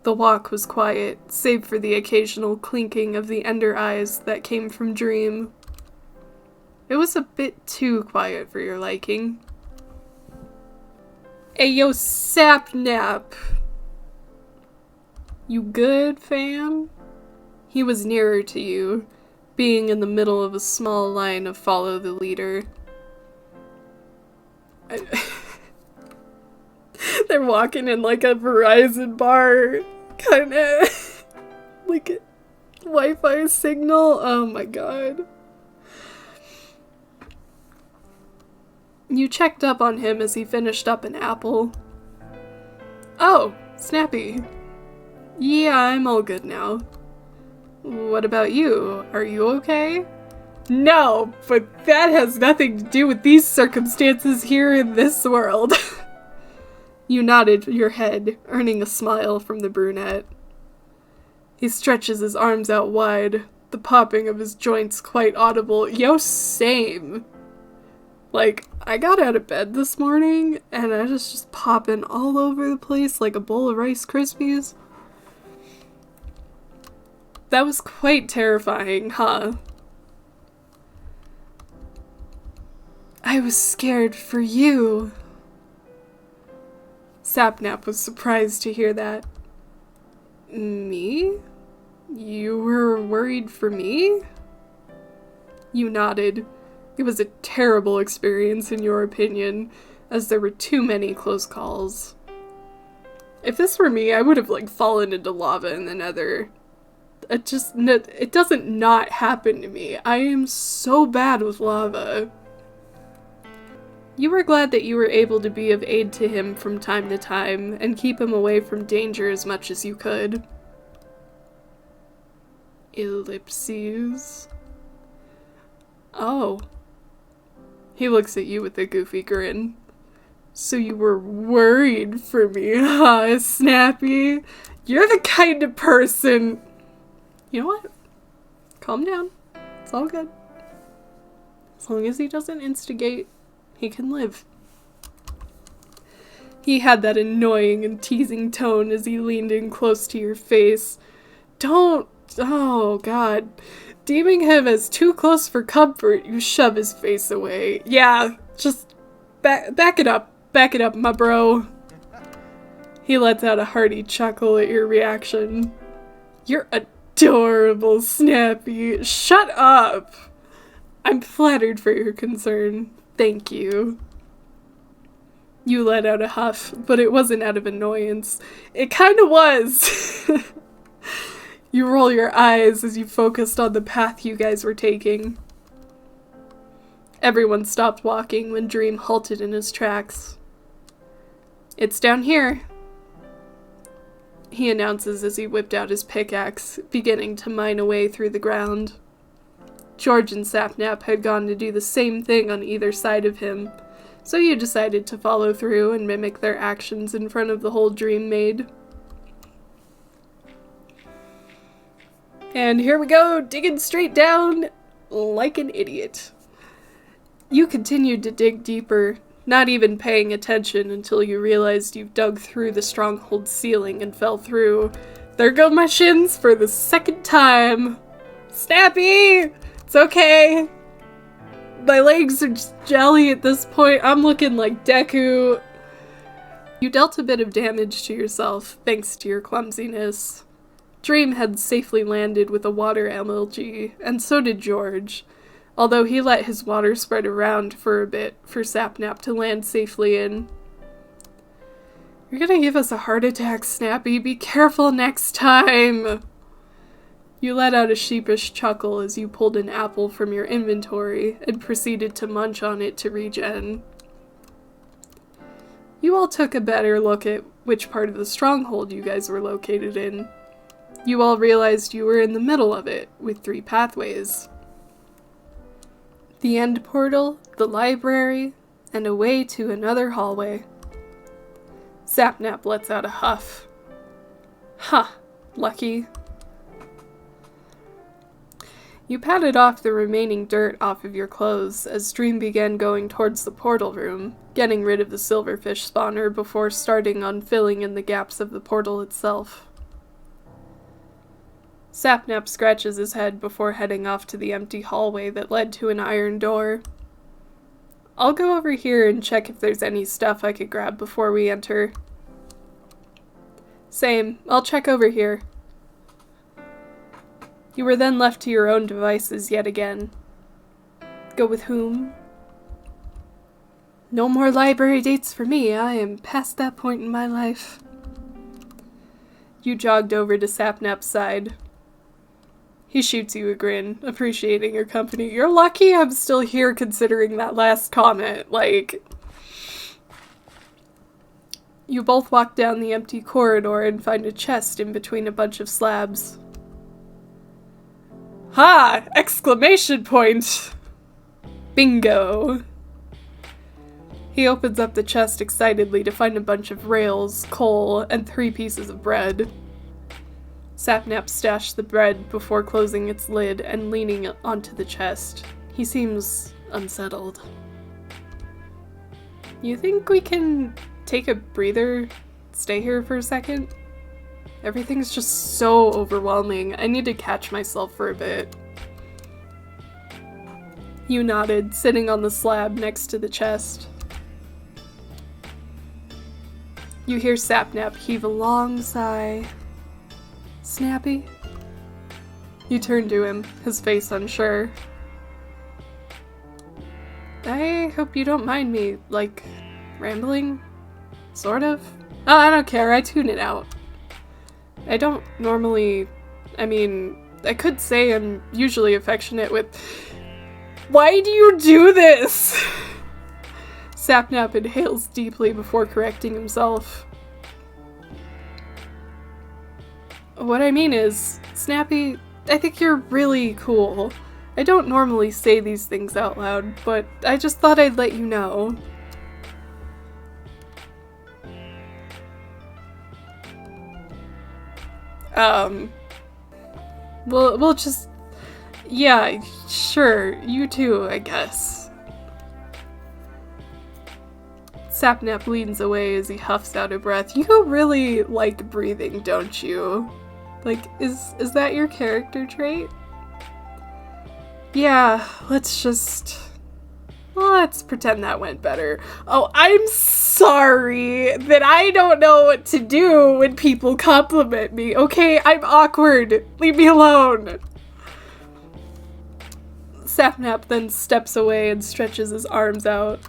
The walk was quiet, save for the occasional clinking of the ender eyes that came from Dream. It was a bit too quiet for your liking. Ayo, Snapnap! You good, fam? He was nearer to you, being in the middle of a small line of follow the leader. They're walking in like a Verizon bar, kinda like a Wi-Fi signal. Oh my god. You checked up on him as he finished up an apple. Oh, Snappy. Yeah, I'm all good now. What about you? Are you okay? No, but that has nothing to do with these circumstances here in this world. You nodded your head, earning a smile from the brunette. He stretches his arms out wide, the popping of his joints quite audible. Yo, same. Like, I got out of bed this morning, and I was just popping all over the place like a bowl of Rice Krispies. That was quite terrifying, huh? I was scared for you. Snapnap was surprised to hear that. Me? You were worried for me? You nodded. It was a terrible experience in your opinion, as there were too many close calls. If this were me, I would have, like, fallen into lava in the Nether. It doesn't not happen to me. I am so bad with lava. You were glad that you were able to be of aid to him from time to time, and keep him away from danger as much as you could. Ellipses. Oh. He looks at you with a goofy grin. So you were worried for me, huh, Snappy? You're the kind of person... You know what? Calm down. It's all good. As long as he doesn't instigate, he can live. He had that annoying and teasing tone as he leaned in close to your face. Don't... Oh, God. Deeming him as too close for comfort, you shove his face away. Yeah, just back it up. Back it up, my bro. He lets out a hearty chuckle at your reaction. You're adorable, Snappy. Shut up. I'm flattered for your concern. Thank you. You let out a huff, but it wasn't out of annoyance. It kinda was! You roll your eyes as you focused on the path you guys were taking. Everyone stopped walking when Dream halted in his tracks. "It's down here," he announces as he whipped out his pickaxe, beginning to mine a way through the ground. George and Snapnap had gone to do the same thing on either side of him, so you decided to follow through and mimic their actions in front of the hole Dream made. And here we go, digging straight down like an idiot. You continued to dig deeper, not even paying attention until you realized you dug through the stronghold ceiling and fell through. There go my shins for the second time. Snappy! It's okay. My legs are just jelly at this point. I'm looking like Deku. You dealt a bit of damage to yourself, thanks to your clumsiness. Dream had safely landed with a water emoji, and so did George, although he let his water spread around for a bit for Snapnap to land safely in. "You're gonna give us a heart attack, Snappy. Be careful next time!" You let out a sheepish chuckle as you pulled an apple from your inventory and proceeded to munch on it to regen. You all took a better look at which part of the stronghold you guys were located in. You all realized you were in the middle of it, with 3 pathways. The end portal, the library, and a way to another hallway. Snapnap lets out a huff. "Huh, lucky." You patted off the remaining dirt off of your clothes as Dream began going towards the portal room, getting rid of the silverfish spawner before starting on filling in the gaps of the portal itself. Snapnap scratches his head before heading off to the empty hallway that led to an iron door. "I'll go over here and check if there's any stuff I could grab before we enter." "Same, I'll check over here." You were then left to your own devices yet again. Go with whom? No more library dates for me. I am past that point in my life. You jogged over to Snapnap's side. He shoots you a grin, appreciating your company. "You're lucky I'm still here considering that last comment, like..." You both walk down the empty corridor and find a chest in between a bunch of slabs. "Ha! Exclamation point! Bingo!" He opens up the chest excitedly to find a bunch of rails, coal, and 3 pieces of bread. Snapnap stashed the bread before closing its lid and leaning onto the chest. He seems unsettled. "You think we can take a breather? Stay here for a second? Everything's just so overwhelming. I need to catch myself for a bit." You nodded, sitting on the slab next to the chest. You hear Snapnap heave a long sigh. "Snappy?" You turn to him, his face unsure. "I hope you don't mind me, like, rambling? Sort of? Oh, I don't care, I tune it out. I don't normally... I could say I'm usually affectionate with... Why do you do this?" Snapnap inhales deeply before correcting himself. "What I mean is, Snappy, I think you're really cool. I don't normally say these things out loud, but I just thought I'd let you know." We'll just... Yeah, sure, you too, I guess. Snapnap leans away as he huffs out a breath. "You really like breathing, don't you? Like, is that your character trait?" "Yeah, let's pretend that went better." "Oh, I'm sorry that I don't know what to do when people compliment me, okay? I'm awkward. Leave me alone." Snapnap then steps away and stretches his arms out.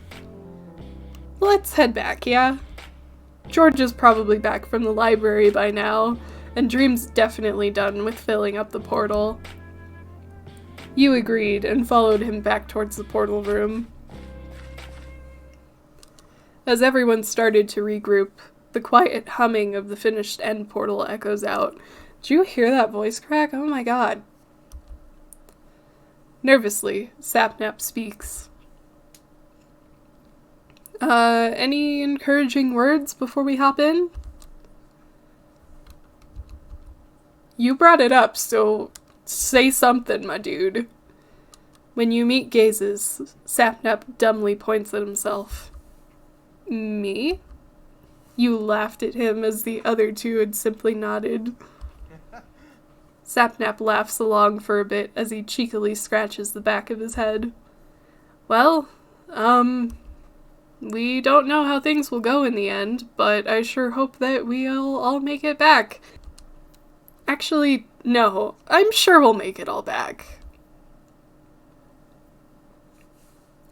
Let's head back, yeah? George is probably back from the library by now, and Dream's definitely done with filling up the portal. You agreed and followed him back towards the portal room. As everyone started to regroup, the quiet humming of the finished end portal echoes out. Did you hear that voice crack? Oh my god. Nervously, Snapnap speaks. Any encouraging words before we hop in? You brought it up, so say something, my dude. When you meet gazes, Snapnap dumbly points at himself. Me? You laughed at him as the other two had simply nodded. Snapnap laughs along for a bit as he cheekily scratches the back of his head. Well, we don't know how things will go in the end, but I sure hope that we'll all make it back. Actually, no, I'm sure we'll make it all back.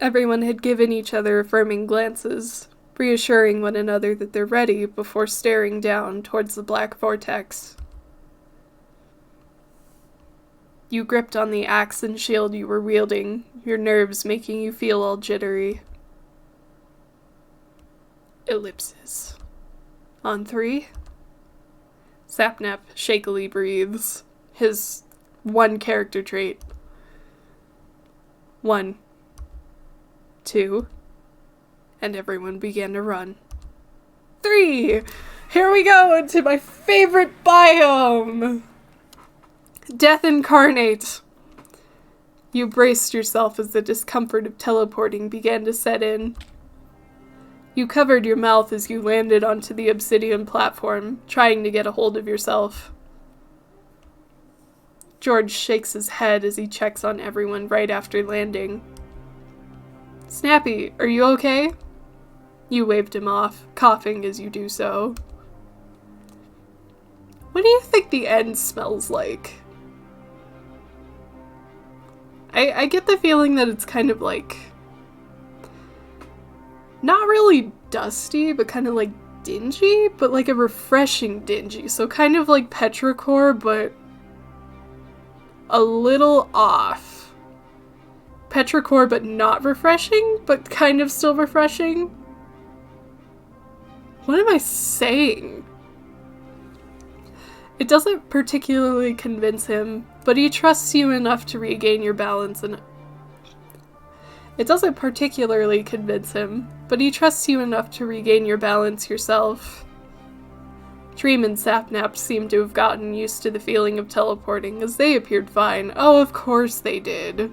Everyone had given each other affirming glances, reassuring one another that they're ready before staring down towards the black vortex. You gripped on the axe and shield you were wielding, your nerves making you feel all jittery. Ellipses. On 3. Snapnap shakily breathes, his one character trait. 1, 2, and everyone began to run. 3! Here we go into my favorite biome! Death incarnate! You braced yourself as the discomfort of teleporting began to set in. You covered your mouth as you landed onto the obsidian platform, trying to get a hold of yourself. George shakes his head as he checks on everyone right after landing. Snappy, are you okay? You waved him off, coughing as you do so. What do you think the end smells like? I get the feeling that it's kind of like, not really dusty, but kind of like dingy, but like a refreshing dingy. So kind of like petrichor, but a little off. Petrichor, but not refreshing, but kind of still refreshing. What am I saying? It doesn't particularly convince him, but he trusts you enough to regain your balance and It doesn't particularly convince him, but he trusts you enough to regain your balance yourself. Dream and Snapnap seemed to have gotten used to the feeling of teleporting, as they appeared fine. Oh, of course they did.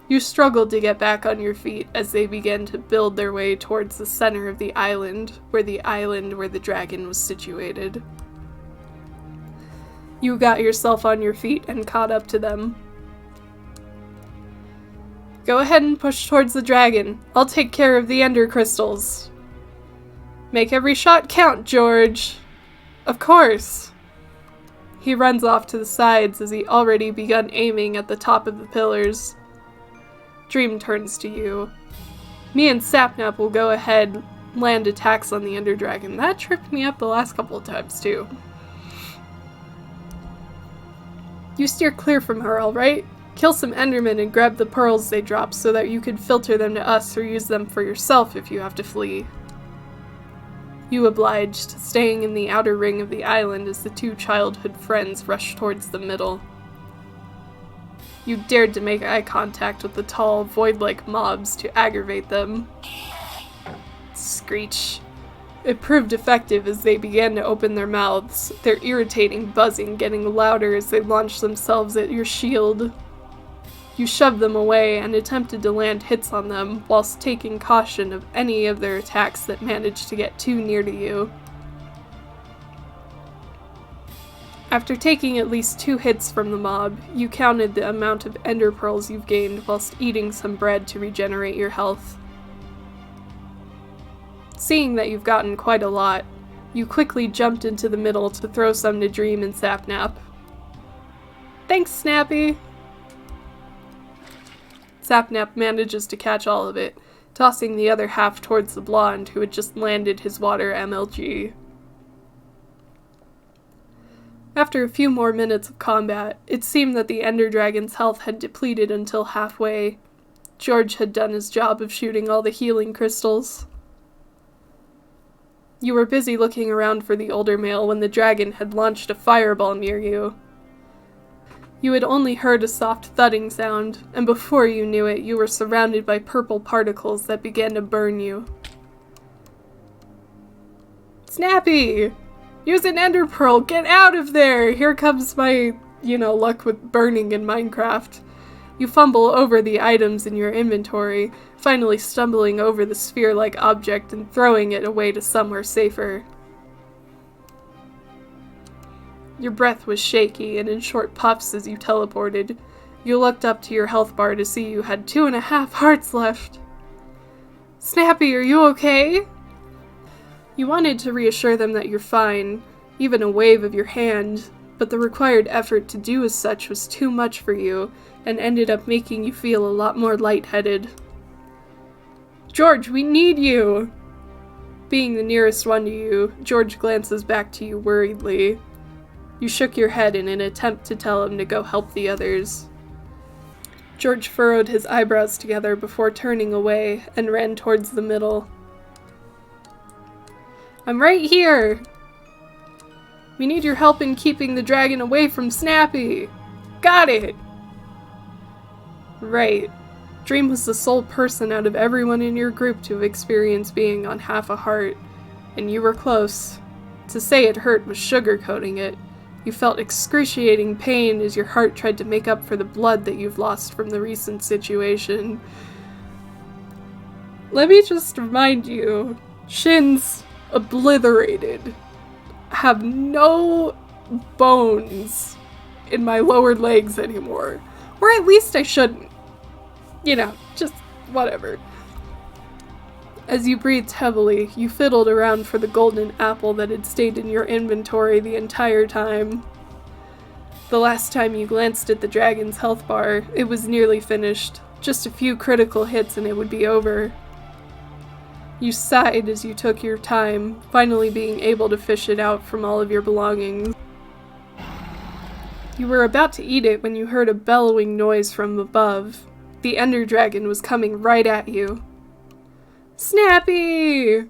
You struggled to get back on your feet as they began to build their way towards the center of the island where the dragon was situated. You got yourself on your feet and caught up to them. Go ahead and push towards the dragon. I'll take care of the ender crystals. Make every shot count, George. Of course. He runs off to the sides as he already begun aiming at the top of the pillars. Dream turns to you. Me and Snapnap will go ahead, land attacks on the ender dragon. That tripped me up the last couple of times too. You steer clear from her, alright? Kill some endermen and grab the pearls they drop so that you can filter them to us or use them for yourself if you have to flee. You obliged, staying in the outer ring of the island as the two childhood friends rushed towards the middle. You dared to make eye contact with the tall, void-like mobs to aggravate them. Screech. It proved effective as they began to open their mouths, their irritating buzzing getting louder as they launched themselves at your shield. You shoved them away and attempted to land hits on them, whilst taking caution of any of their attacks that managed to get too near to you. After taking at least 2 hits from the mob, you counted the amount of ender pearls you've gained whilst eating some bread to regenerate your health. Seeing that you've gotten quite a lot, you quickly jumped into the middle to throw some to Dream and Snapnap. Thanks, Snappy! Snapnap manages to catch all of it, tossing the other half towards the blonde who had just landed his water MLG. After a few more minutes of combat, it seemed that the Ender Dragon's health had depleted until halfway. George had done his job of shooting all the healing crystals. You were busy looking around for the older male when the dragon had launched a fireball near you. You had only heard a soft thudding sound, and before you knew it, you were surrounded by purple particles that began to burn you. Snappy! Use an ender pearl! Get out of there! Here comes my, luck with burning in Minecraft. You fumble over the items in your inventory, finally stumbling over the sphere-like object and throwing it away to somewhere safer. Your breath was shaky and in short puffs as you teleported. You looked up to your health bar to see you had 2.5 hearts left. Snappy, are you okay? You wanted to reassure them that you're fine, even a wave of your hand, but the required effort to do as such was too much for you, and ended up making you feel a lot more lightheaded. George, we need you! Being the nearest one to you, George glances back to you worriedly. You shook your head in an attempt to tell him to go help the others. George furrowed his eyebrows together before turning away and ran towards the middle. I'm right here! We need your help in keeping the dragon away from Snappy! Got it! Right. Dream was the sole person out of everyone in your group to have experienced being on half a heart, and you were close. To say it hurt was sugarcoating it. You felt excruciating pain as your heart tried to make up for the blood that you've lost from the recent situation. Let me just remind you, shins obliterated. Have no bones in my lower legs anymore. Or at least I shouldn't. Just whatever. As you breathed heavily, you fiddled around for the golden apple that had stayed in your inventory the entire time. The last time you glanced at the dragon's health bar, it was nearly finished. Just a few critical hits and it would be over. You sighed as you took your time, finally being able to fish it out from all of your belongings. You were about to eat it when you heard a bellowing noise from above. The Ender Dragon was coming right at you. Snappy!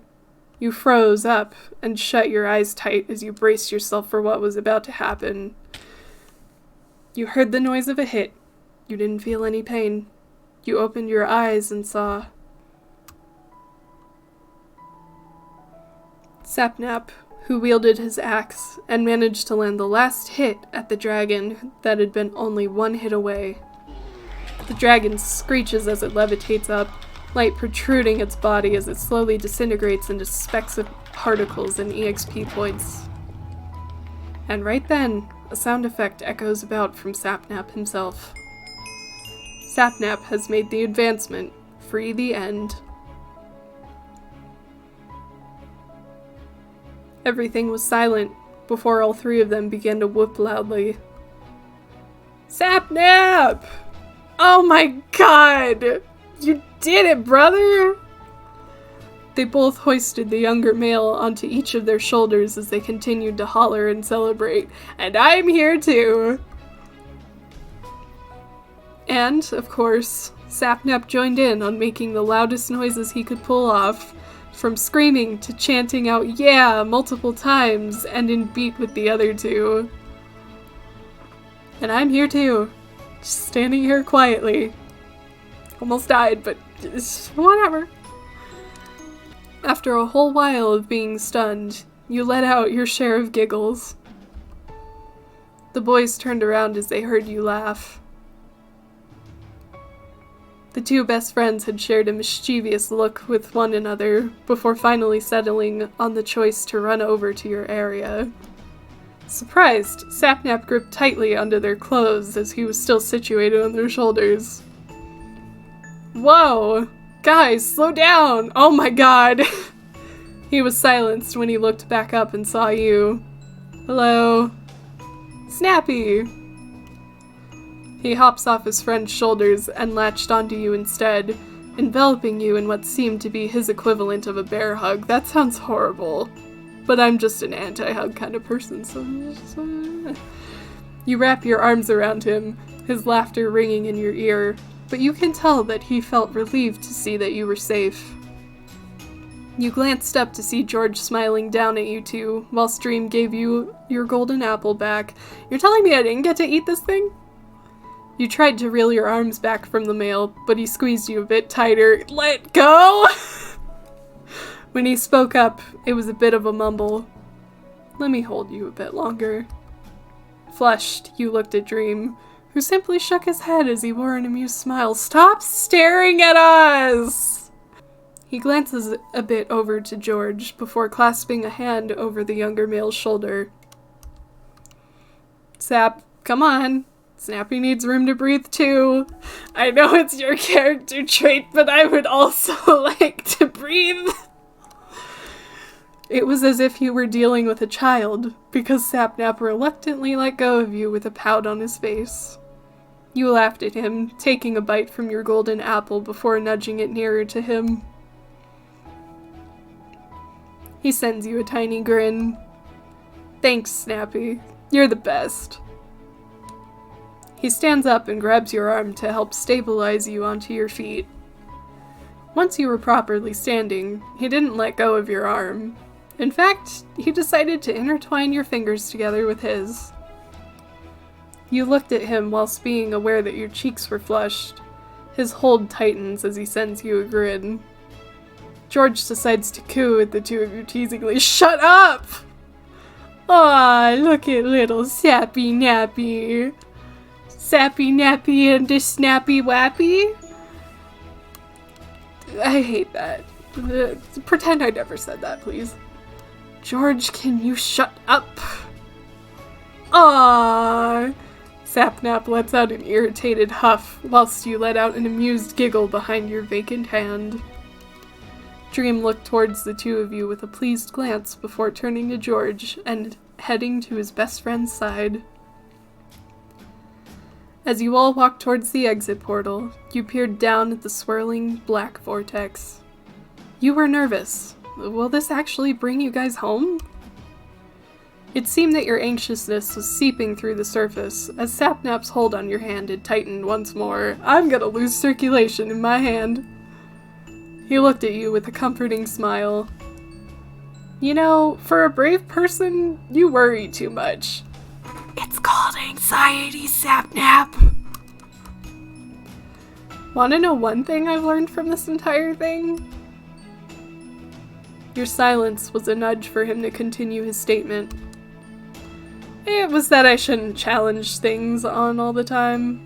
You froze up and shut your eyes tight as you braced yourself for what was about to happen. You heard the noise of a hit. You didn't feel any pain. You opened your eyes and saw Snapnap, who wielded his axe and managed to land the last hit at the dragon that had been only one hit away. The dragon screeches as it levitates up, light protruding its body as it slowly disintegrates into specks of particles and EXP points. And right then, a sound effect echoes about from Snapnap himself. Snapnap has made the advancement. Free the end. Everything was silent before all three of them began to whoop loudly. Snapnap! Oh my god! You did it, brother! They both hoisted the younger male onto each of their shoulders as they continued to holler and celebrate. And I'm here too! And, of course, Snapnap joined in on making the loudest noises he could pull off, from screaming to chanting out "yeah" multiple times and in beat with the other two. And I'm here too, just standing here quietly. Almost died, but whatever. After a whole while of being stunned, you let out your share of giggles. The boys turned around as they heard you laugh. The two best friends had shared a mischievous look with one another before finally settling on the choice to run over to your area. Surprised, Snapnap gripped tightly onto their clothes as he was still situated on their shoulders. Whoa! Guys, slow down! Oh my god! He was silenced when he looked back up and saw you. Hello? Snappy! He hops off his friend's shoulders and latched onto you instead, enveloping you in what seemed to be his equivalent of a bear hug. That sounds horrible, but I'm just an anti-hug kind of person, so... You wrap your arms around him, his laughter ringing in your ear, but you can tell that he felt relieved to see that you were safe. You glanced up to see George smiling down at you two, while Dream gave you your golden apple back. You're telling me I didn't get to eat this thing? You tried to reel your arms back from the mail, but he squeezed you a bit tighter. Let go! When he spoke up, it was a bit of a mumble. Let me hold you a bit longer. Flushed, you looked at Dream, who simply shook his head as he wore an amused smile. Stop staring at us! He glances a bit over to George before clasping a hand over the younger male's shoulder. Sap, come on. Snappy needs room to breathe too. I know it's your character trait, but I would also like to breathe. It was as if you were dealing with a child, because Snapnap reluctantly let go of you with a pout on his face. You laughed at him, taking a bite from your golden apple before nudging it nearer to him. He sends you a tiny grin. Thanks, Snappy. You're the best. He stands up and grabs your arm to help stabilize you onto your feet. Once you were properly standing, he didn't let go of your arm. In fact, he decided to intertwine your fingers together with his. You looked at him whilst being aware that your cheeks were flushed. His hold tightens as he sends you a grin. George decides to coo at the two of you teasingly. Shut up! Aw, look at little Sappy Nappy. Sappy Nappy and a Snappy Wappy? I hate that. Pretend I never said that, please. George, can you shut up? Aww. Snapnap lets out an irritated huff, whilst you let out an amused giggle behind your vacant hand. Dream looked towards the two of you with a pleased glance before turning to George and heading to his best friend's side. As you all walked towards the exit portal, you peered down at the swirling black vortex. You were nervous. Will this actually bring you guys home? It seemed that your anxiousness was seeping through the surface as Sapnap's hold on your hand had tightened once more. I'm gonna lose circulation in my hand. He looked at you with a comforting smile. You know, for a brave person, you worry too much. It's called anxiety, Snapnap. Wanna know one thing I've learned from this entire thing? Your silence was a nudge for him to continue his statement. It was that I shouldn't challenge things on all the time.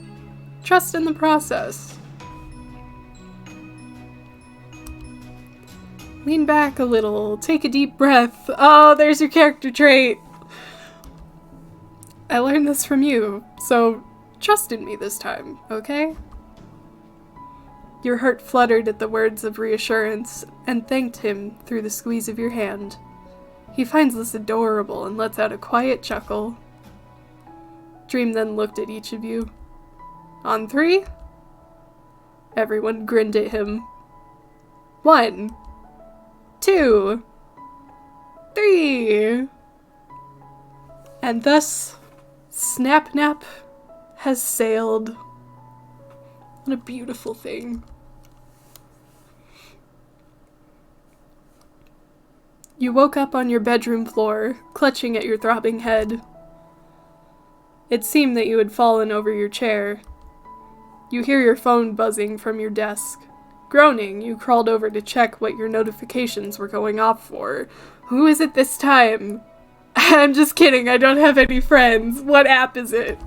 Trust in the process. Lean back a little, take a deep breath. Oh, there's your character trait. I learned this from you, so trust in me this time, okay? Your heart fluttered at the words of reassurance and thanked him through the squeeze of your hand. He finds this adorable and lets out a quiet chuckle. Dream then looked at each of you. On 3? Everyone grinned at him. 1, 2, 3. And thus, Snapnap has sailed. What a beautiful thing. You woke up on your bedroom floor, clutching at your throbbing head. It seemed that you had fallen over your chair. You hear your phone buzzing from your desk. Groaning, you crawled over to check what your notifications were going off for. Who is it this time? I'm just kidding, I don't have any friends. What app is it?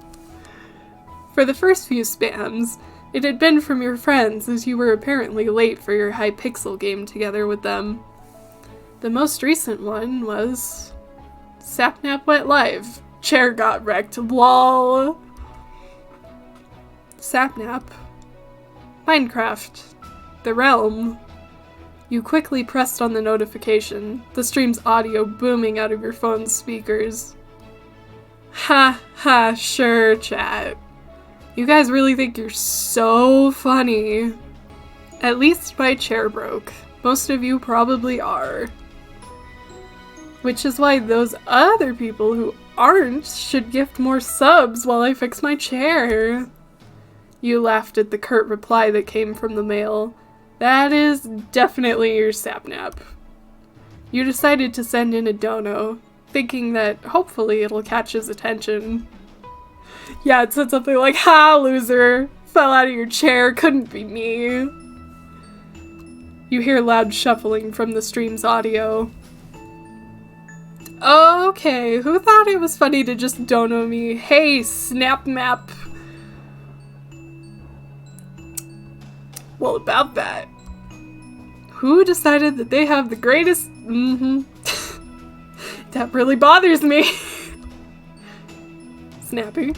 For the first few spams, it had been from your friends, as you were apparently late for your Hypixel game together with them. The most recent one was... Sapnap went live. Chair got wrecked. LOL. Sapnap. Minecraft. The Realm. You quickly pressed on the notification, the stream's audio booming out of your phone's speakers. Ha ha, sure, chat. You guys really think you're so funny. At least my chair broke. Most of you probably are. Which is why those other people who aren't should gift more subs while I fix my chair. You laughed at the curt reply that came from the mail. That is definitely your Snapnap. You decided to send in a dono, thinking that hopefully it'll catch his attention. Yeah, it said something like, "Ha, loser! Fell out of your chair, couldn't be me." You hear loud shuffling from the stream's audio. Okay, who thought it was funny to just dono me? Hey, Snapnap. Well, about that. Who decided that they have the greatest... That really bothers me. Snappy.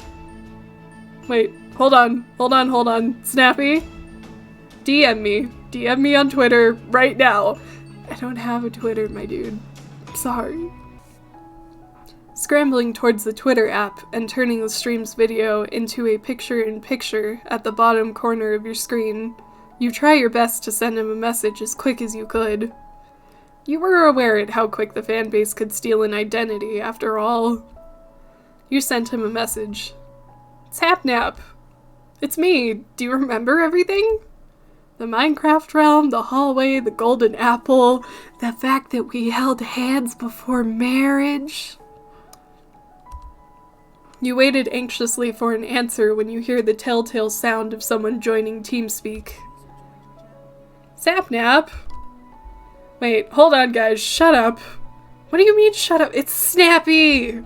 Wait, hold on. Snappy. DM me. DM me on Twitter right now. I don't have a Twitter, my dude. I'm sorry. Scrambling towards the Twitter app and turning the stream's video into a picture-in-picture at the bottom corner of your screen, you try your best to send him a message as quick as you could. You were aware at how quick the fanbase could steal an identity, after all. You sent him a message. Snapnap. It's me. Do you remember everything? The Minecraft realm, the hallway, the golden apple, the fact that we held hands before marriage. You waited anxiously for an answer when you hear the telltale sound of someone joining TeamSpeak. Snapnap? Wait, hold on guys, shut up. What do you mean shut up? It's Snappy!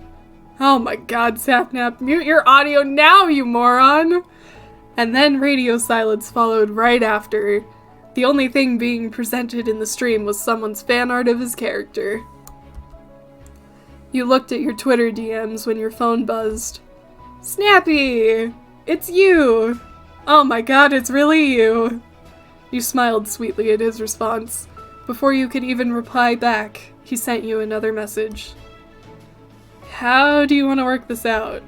Oh my god, Snapnap, mute your audio now, you moron! And then radio silence followed right after. The only thing being presented in the stream was someone's fan art of his character. You looked at your Twitter DMs when your phone buzzed. Snappy! It's you! Oh my god, it's really you! You smiled sweetly at his response. Before you could even reply back, he sent you another message. How do you want to work this out?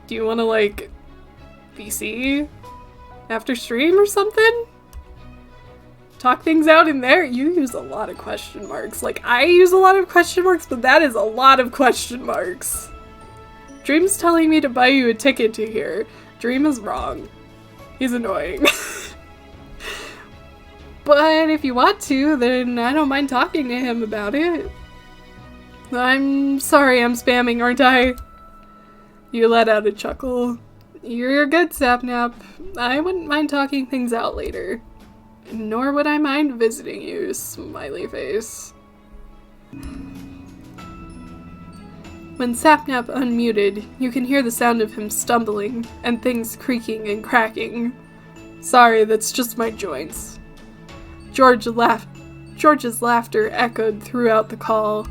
Do you want to, like, VC? After stream or something? Talk things out in there? You use a lot of question marks. Like, I use a lot of question marks, but that is a lot of question marks. Dream's telling me to buy you a ticket to here. Dream is wrong. He's annoying. But if you want to, then I don't mind talking to him about it. I'm sorry I'm spamming, aren't I? You let out a chuckle. You're good, Snapnap. I wouldn't mind talking things out later. Nor would I mind visiting you, smiley face. When Snapnap unmuted, you can hear the sound of him stumbling, and things creaking and cracking. Sorry, that's just my joints. George's laughter echoed throughout the call.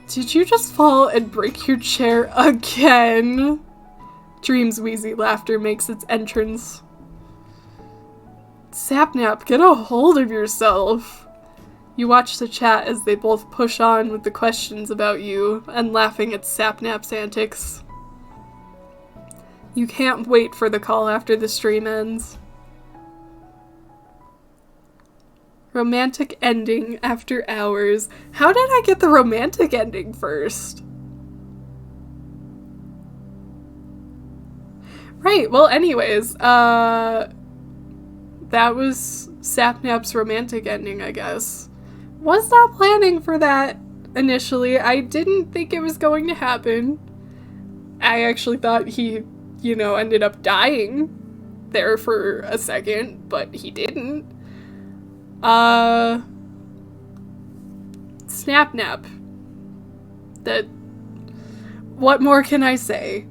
Did you just fall and break your chair again? Dream's wheezy laughter makes its entrance. Snapnap, get a hold of yourself. You watch the chat as they both push on with the questions about you and laughing at Snapnap's antics. You can't wait for the call after the stream ends. Romantic ending after hours. How did I get the romantic ending first? Right, well anyways, that was Snapnap's romantic ending, I guess. Was not planning for that initially. I didn't think it was going to happen. I actually thought he, ended up dying there for a second, but he didn't. Snapnap. What more can I say?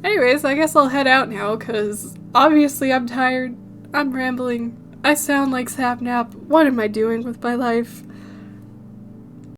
Anyways, I guess I'll head out now, cause obviously I'm tired, I'm rambling, I sound like Snapnap, what am I doing with my life?